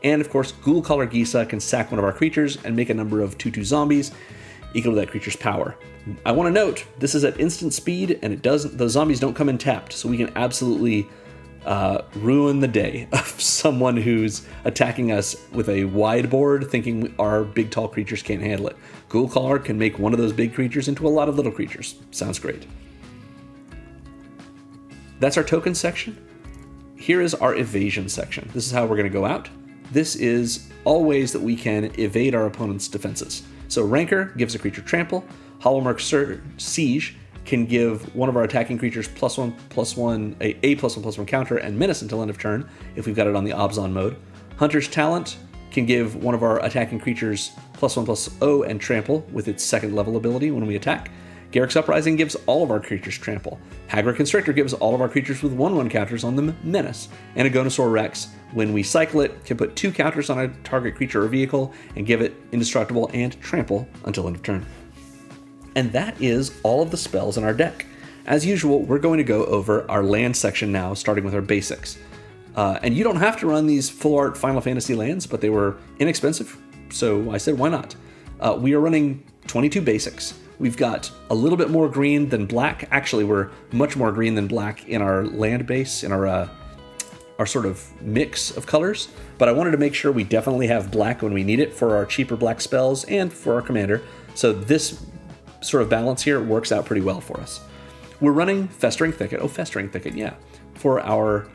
Speaker 1: And of course, Ghoul-Caller Gisa can sack one of our creatures and make a number of 2/2 zombies equal to that creature's power. I want to note, this is at instant speed, and those zombies don't come in tapped, so we can absolutely ruin the day of someone who's attacking us with a wide board thinking our big tall creatures can't handle it. Ghoul-Caller can make one of those big creatures into a lot of little creatures. Sounds great. That's our token section. Here is our evasion section. This is how we're going to go out. This is all ways that we can evade our opponent's defenses. So Rancor gives a creature trample. Hollowmark Siege can give one of our attacking creatures +1/+1, a +1/+1 counter and menace until end of turn if we've got it on the Obzon mode. Hunter's Talent can give one of our attacking creatures +1/+0 and trample with its 2nd level ability when we attack. Garruk's Uprising gives all of our creatures trample. Hagra Constrictor gives all of our creatures with 1/1 counters on them menace. And Agonosaur Rex, when we cycle it, can put 2 counters on a target creature or vehicle and give it Indestructible and trample until end of turn. And that is all of the spells in our deck. As usual, we're going to go over our land section now, starting with our basics. And you don't have to run these full art Final Fantasy lands, but they were inexpensive, so I said, why not? We are running 22 basics. We've got a little bit more green than black. Actually, we're much more green than black in our land base, in our sort of mix of colors. But I wanted to make sure we definitely have black when we need it for our cheaper black spells and for our commander. So this sort of balance here works out pretty well for us. We're running Festering Thicket. Oh, Festering Thicket, yeah. For our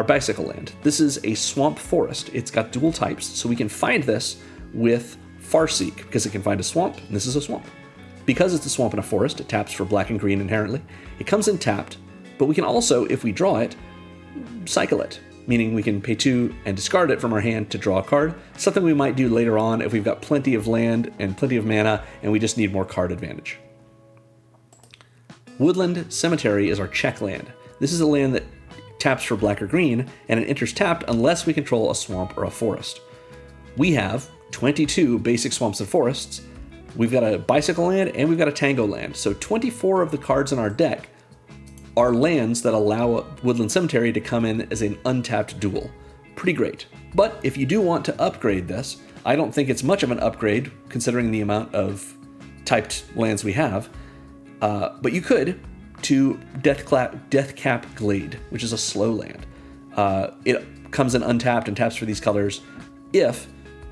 Speaker 1: bicycle land. This is a swamp forest. It's got dual types, so we can find this with Farseek, because it can find a swamp, and this is a swamp. Because it's a swamp and a forest, it taps for black and green inherently. It comes in tapped, but we can also, if we draw it, cycle it, meaning we can pay 2 and discard it from our hand to draw a card, something we might do later on if we've got plenty of land and plenty of mana and we just need more card advantage. Woodland Cemetery is our check land. This is a land that taps for black or green, and it enters tapped unless we control a swamp or a forest. We have 22 basic swamps and forests. We've got a bicycle land and we've got a tango land. So 24 of the cards in our deck are lands that allow Woodland Cemetery to come in as an untapped dual. Pretty great. But if you do want to upgrade this, I don't think it's much of an upgrade considering the amount of typed lands we have. But you could to Deathcap Glade, which is a slow land. It comes in untapped and taps for these colors if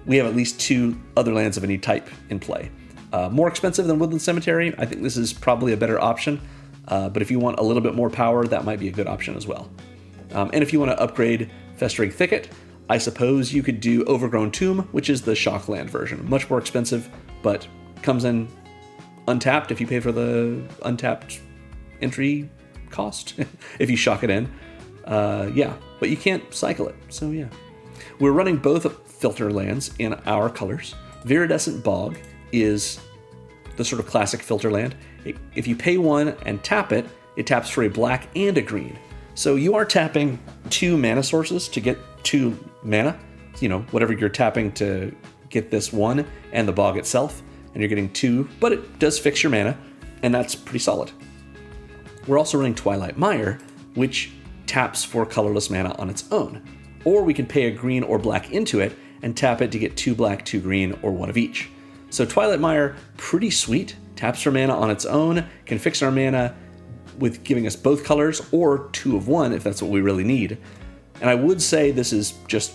Speaker 1: we have at least 2 other lands of any type in play. More expensive than Woodland Cemetery. I think this is probably a better option. But if you want a little bit more power, that might be a good option as well. And if you want to upgrade Festering Thicket, I suppose you could do Overgrown Tomb, which is the Shockland version. Much more expensive, but comes in untapped if you pay for the untapped entry cost, if you shock it in. But you can't cycle it, so yeah. We're running both filter lands in our colors. Viridescent Bog is the sort of classic filter land. If you pay 1 and tap it, it taps for a black and a green. So you are tapping 2 mana sources to get 2 mana, whatever you're tapping to get this 1 and the bog itself, and you're getting 2, but it does fix your mana, and that's pretty solid. We're also running Twilight Mire, which taps for colorless mana on its own, or we can pay a green or black into it and tap it to get 2 black, 2 green, or 1 of each. So Twilight Mire, pretty sweet, taps for mana on its own, can fix our mana with giving us both colors, or 2 of 1 if that's what we really need. And I would say this is just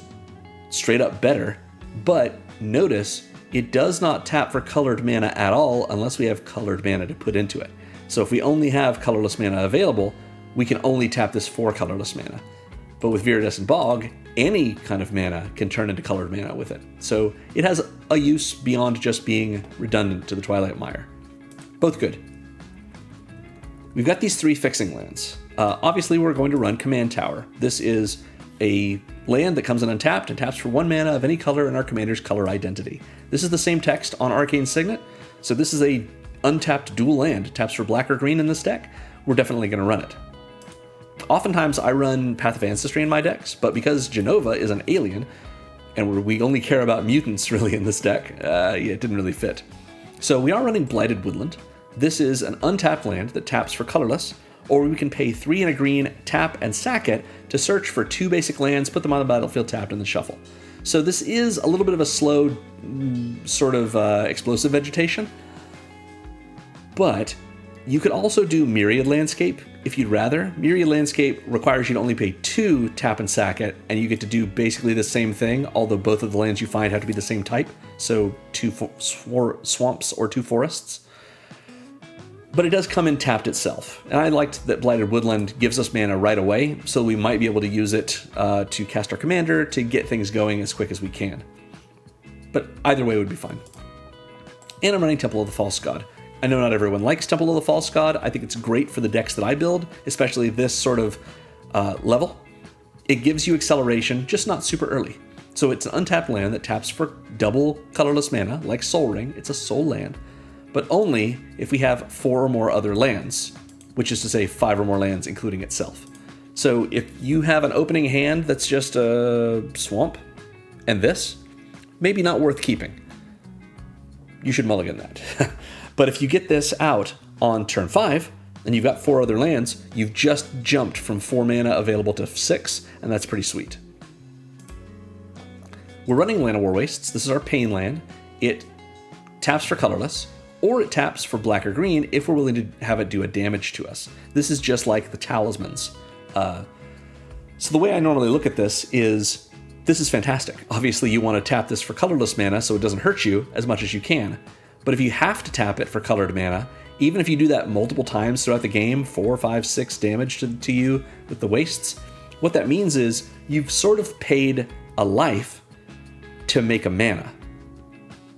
Speaker 1: straight up better, but notice it does not tap for colored mana at all unless we have colored mana to put into it. So if we only have colorless mana available, we can only tap this for colorless mana. But with Viridescent Bog, any kind of mana can turn into colored mana with it. So it has a use beyond just being redundant to the Twilight Mire. Both good. We've got these 3 fixing lands. Obviously, we're going to run Command Tower. This is a land that comes in untapped and taps for 1 mana of any color in our commander's color identity. This is the same text on Arcane Signet, so this is a untapped dual land. It taps for black or green in this deck. We're definitely going to run it. Oftentimes, I run Path of Ancestry in my decks, but because Jenova is an alien, and we only care about mutants really in this deck, it didn't really fit. So we are running Blighted Woodland. This is an untapped land that taps for colorless, or we can pay 3 and a green, tap and sack it to search for 2 basic lands, put them on the battlefield tapped, and then shuffle. So this is a little bit of a slow, sort of explosive vegetation, but you could also do Myriad Landscape if you'd rather. Myriad Landscape requires you to only pay 2, tap and sack it, and you get to do basically the same thing, although both of the lands you find have to be the same type, so 2 swamps or 2 forests. But it does come in tapped itself, and I liked that Blighted Woodland gives us mana right away, so we might be able to use it to cast our commander to get things going as quick as we can. But either way would be fine. And I'm running Temple of the False God. I know not everyone likes Temple of the False God. I think it's great for the decks that I build, especially this sort of level. It gives you acceleration, just not super early. So it's an untapped land that taps for double colorless mana, like Soul Ring. It's a soul land, but only if we have 4 or more other lands, which is to say 5 or more lands, including itself. So if you have an opening hand that's just a swamp, and this, maybe not worth keeping. You should mulligan that. But if you get this out on turn 5, and you've got 4 other lands, you've just jumped from 4 mana available to 6, and that's pretty sweet. We're running Llanowar Wastes. This is our pain land. It taps for colorless, or it taps for black or green if we're willing to have it do a damage to us. This is just like the talismans. So the way I normally look at this is fantastic. Obviously, you want to tap this for colorless mana so it doesn't hurt you as much as you can. But if you have to tap it for colored mana, even if you do that multiple times throughout the game, 4, 5, 6 damage to you with the wastes, what that means is you've sort of paid a life to make a mana.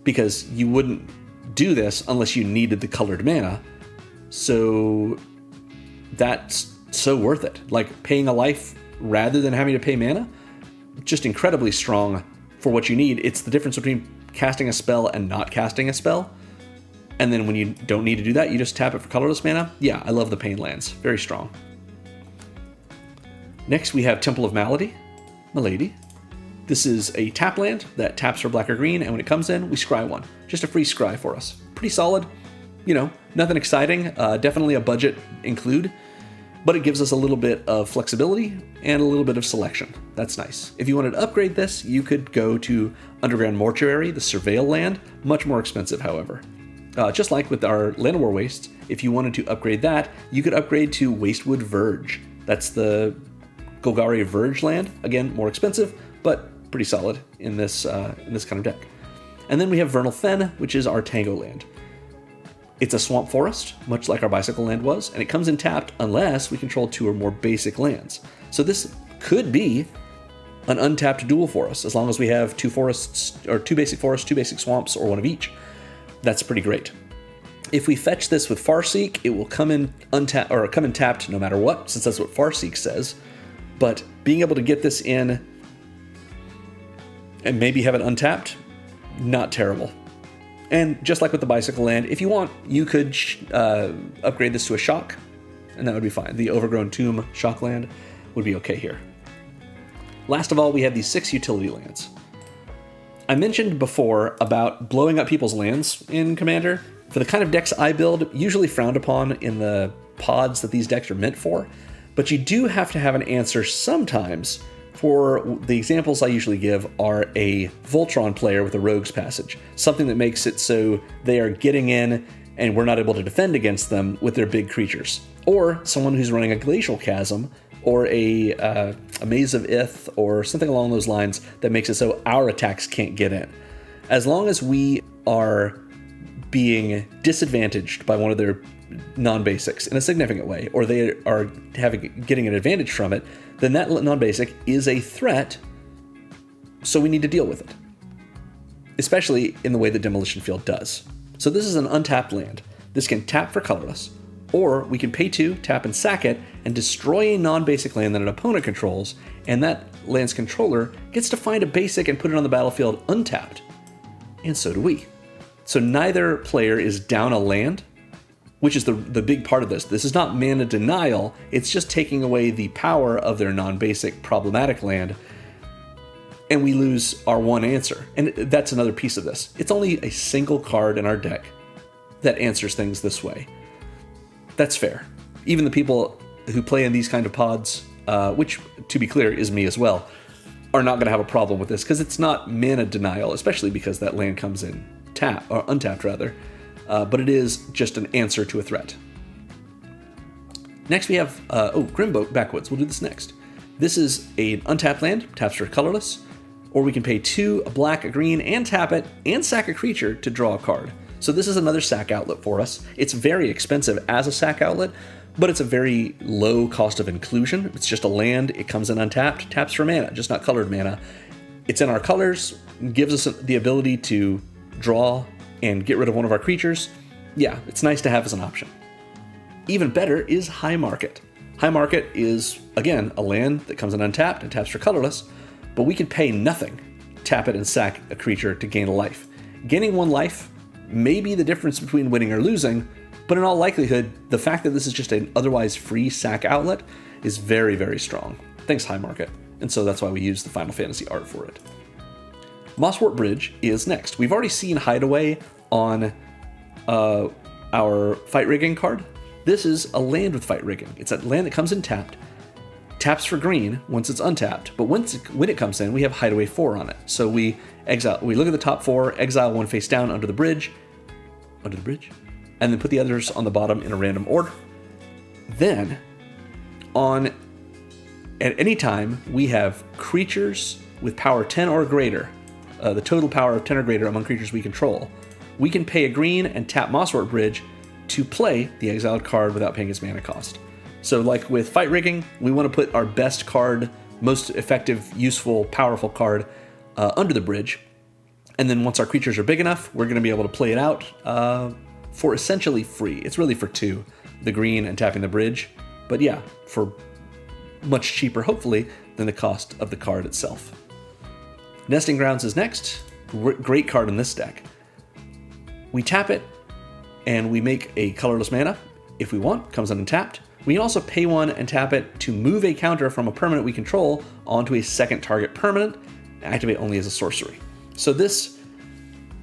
Speaker 1: because you wouldn't do this unless you needed the colored mana. So that's so worth it. Like, paying a life rather than having to pay mana, just incredibly strong for what you need. It's the difference between casting a spell and not casting a spell. And then when you don't need to do that, you just tap it for colorless mana. Yeah, I love the Pain lands. Very strong. Next, we have Temple of Malady, Milady. This is a tap land that taps for black or green, and when it comes in, we scry one. Just a free scry for us. Pretty solid. You know, nothing exciting. Definitely a budget include, but it gives us a little bit of flexibility and a little bit of selection. That's nice. If you wanted to upgrade this, you could go to Underground Mortuary, the Surveil land. Much more expensive, however. Just like with our Llanowar Wastes, if you wanted to upgrade that, you could upgrade to Wastewood Verge. That's the Golgari Verge land. Again, more expensive, but pretty solid in this kind of deck. And then we have Vernal Fen, which is our Tango land. It's a swamp forest, much like our Bicycle land was, and it comes in tapped unless we control 2 or more basic lands. So this could be an untapped duel for us, as long as we have 2 forests, or 2 basic forests, 2 basic swamps, or 1 of each. That's pretty great. If we fetch this with Farseek, it will come in tapped no matter what, since that's what Farseek says. But being able to get this in and maybe have it untapped, not terrible. And just like with the Bicycle land, if you want, you could upgrade this to a Shock, and that would be fine. The Overgrown Tomb Shock land would be okay here. Last of all, we have these 6 utility lands. I mentioned before about blowing up people's lands in Commander. For the kind of decks I build, usually frowned upon in the pods that these decks are meant for, but you do have to have an answer sometimes. For the examples I usually give are a Voltron player with a Rogue's Passage, something that makes it so they are getting in and we're not able to defend against them with their big creatures. Or someone who's running a Glacial Chasm, or a Maze of Ith, or something along those lines that makes it so our attacks can't get in. As long as we are being disadvantaged by one of their non-basics in a significant way, or they are getting an advantage from it, then that non-basic is a threat, so we need to deal with it. Especially in the way that Demolition Field does. So this is an untapped land. This can tap for colorless, or we can pay 2, tap and sack it, and destroy a non-basic land that an opponent controls, and that land's controller gets to find a basic and put it on the battlefield untapped. And so do we. So neither player is down a land, which is the big part of this. This is not mana denial, it's just taking away the power of their non-basic problematic land, and we lose our one answer. And that's another piece of this. It's only a single card in our deck that answers things this way. That's fair. Even the people who play in these kind of pods, which, to be clear, is me as well, are not going to have a problem with this, because it's not mana denial, especially because that land comes in untapped rather. But it is just an answer to a threat. Next we have, Grimboat Backwoods. We'll do this next. This is an untapped land, taps for colorless, or we can pay 2, a black, a green, and tap it, and sack a creature to draw a card. So this is another sack outlet for us. It's very expensive as a sack outlet, but it's a very low cost of inclusion. It's just a land, it comes in untapped, taps for mana, just not colored mana. It's in our colors, gives us the ability to draw and get rid of one of our creatures. Yeah, it's nice to have as an option. Even better is High Market. High Market is, again, a land that comes in untapped and taps for colorless, but we can pay nothing, tap it and sack a creature to gain a life. Gaining 1 life may be the difference between winning or losing, but in all likelihood, the fact that this is just an otherwise free sack outlet is very, very strong. Thanks, High Market. And so that's why we use the Final Fantasy art for it. Mosswort Bridge is next. We've already seen Hideaway on our Fight Rigging card. This is a land with Fight Rigging. It's a land that comes in tapped, taps for green once it's untapped, but when it comes in, we have Hideaway 4 on it. So we look at the top 4, exile 1 face down under the bridge, and then put the others on the bottom in a random order. Then, at any time, we have creatures with power 10 or greater, the total power of 10 or greater among creatures we control. We can pay a green and tap Mosswort Bridge to play the exiled card without paying its mana cost. So like with Fight Rigging, we want to put our best card, most effective, useful, powerful card under the bridge. And then once our creatures are big enough, we're going to be able to play it out for essentially free. It's really for 2, the green and tapping the bridge. But yeah, for much cheaper, hopefully, than the cost of the card itself. Nesting Grounds is next. Great card in this deck. We tap it, and we make a colorless mana, if we want, comes untapped. We can also pay 1 and tap it to move a counter from a permanent we control onto a second target permanent, activate only as a sorcery. So this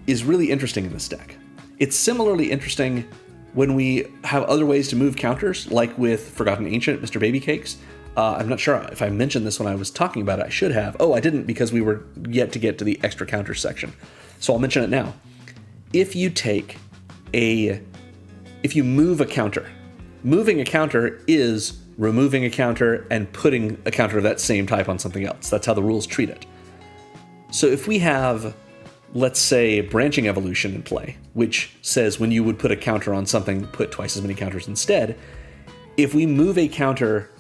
Speaker 1: is really interesting in this deck. It's similarly interesting when we have other ways to move counters, like with Forgotten Ancient, Mr. Baby Cakes. I'm not sure if I mentioned this when I was talking about it. I should have. Oh, I didn't, because we were yet to get to the extra counter section. So I'll mention it now. If you move a counter, moving a counter is removing a counter and putting a counter of that same type on something else. That's how the rules treat it. So if we have, let's say, Branching Evolution in play, which says when you would put a counter on something, put twice as many counters instead. If we move a counter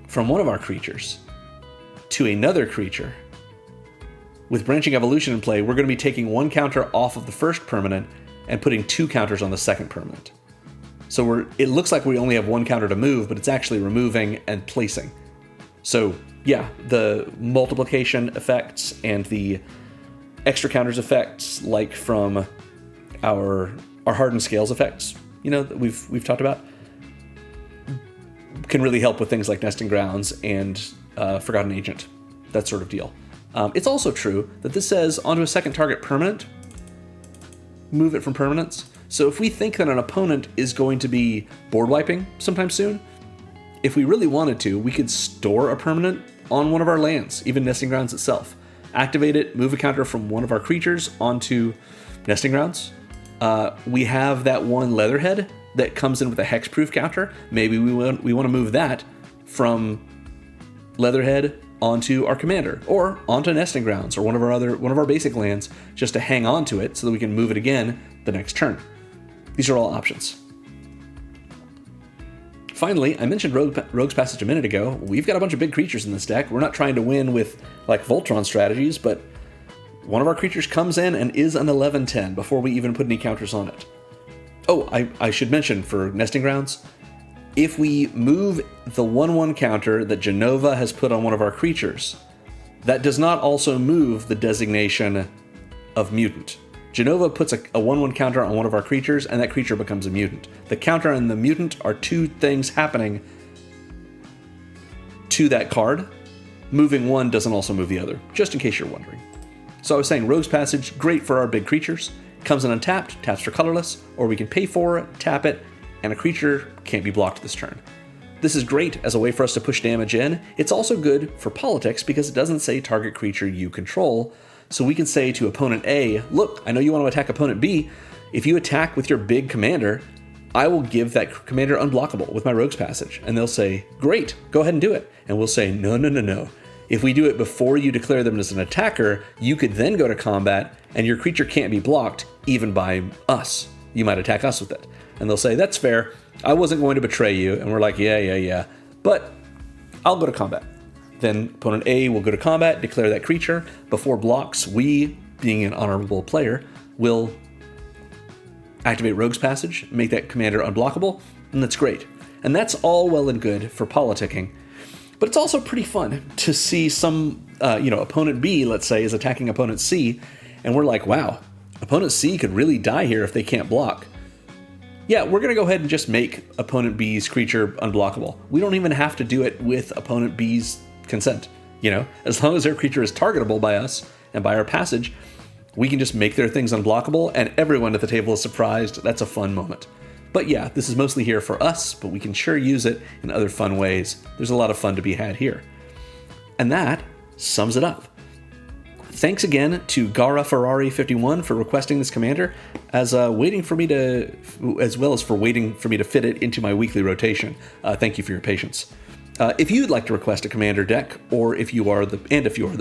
Speaker 1: from one of our creatures to another creature, with Branching Evolution in play, we're going to be taking 1 counter off of the first permanent and putting 2 counters on the second permanent. So it looks like we only have 1 counter to move, but it's actually removing and placing. So yeah, the multiplication effects and the extra counters effects, like from our hardened scales effects, that we've talked about, can really help with things like Nesting Grounds and Forgotten Ancient, that sort of deal. It's also true that this says onto a second target permanent, move it from permanents. So if we think that an opponent is going to be board wiping sometime soon, if we really wanted to, we could store a permanent on one of our lands, even Nesting Grounds itself. Activate it, move a counter from one of our creatures onto Nesting Grounds. We have that one Leatherhead that comes in with a hexproof counter. Maybe we want to move that from Leatherhead onto our commander, or onto Nesting Grounds, or one of our basic lands, just to hang on to it so that we can move it again the next turn. These are all options. Finally, I mentioned Rogue's Passage a minute ago. We've got a bunch of big creatures in this deck. We're not trying to win with like Voltron strategies, but one of our creatures comes in and is an 11/10 before we even put any counters on it. Oh, I should mention for Nesting Grounds, if we move the 1/1 counter that Jenova has put on one of our creatures, that does not also move the designation of mutant. Jenova puts a 1/1 counter on one of our creatures, and that creature becomes a mutant. The counter and the mutant are 2 things happening to that card. Moving one doesn't also move the other, just in case you're wondering. So I was saying, Rogue's Passage, great for our big creatures. Comes in untapped, taps for colorless, or we can pay for it, tap it, and a creature can't be blocked this turn. This is great as a way for us to push damage in. It's also good for politics because it doesn't say target creature you control. So we can say to opponent A, look, I know you want to attack opponent B. If you attack with your big commander, I will give that commander unblockable with my Rogue's Passage. And they'll say, great, go ahead and do it. And we'll say, no. If we do it before you declare them as an attacker, you could then go to combat, and your creature can't be blocked even by us. You might attack us with it. And they'll say, that's fair. I wasn't going to betray you. And we're like, yeah. But I'll go to combat. Then opponent A will go to combat, declare that creature. Before blocks, we, being an honorable player, will activate Rogue's Passage, make that commander unblockable, and that's great. And that's all well and good for politicking. But it's also pretty fun to see some, opponent B, let's say, is attacking opponent C, and we're like, wow, opponent C could really die here if they can't block. Yeah, we're going to go ahead and just make opponent B's creature unblockable. We don't even have to do it with opponent B's consent. As long as their creature is targetable by us and by our passage, we can just make their things unblockable, and everyone at the table is surprised. That's a fun moment. But yeah, this is mostly here for us, but we can sure use it in other fun ways. There's a lot of fun to be had here. And that sums it up. Thanks again to Gara Ferrari 51 for requesting this commander, as well as for waiting for me to fit it into my weekly rotation. Thank you for your patience. If you'd like to request a commander deck, or if you are the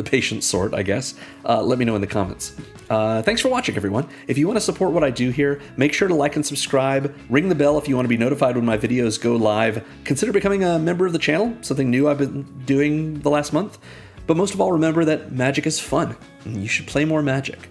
Speaker 1: patient sort, I guess, let me know in the comments. Thanks for watching, everyone. If you want to support what I do here, make sure to like and subscribe. Ring the bell if you want to be notified when my videos go live. Consider becoming a member of the channel, something new I've been doing the last month. But most of all, remember that magic is fun, and you should play more Magic.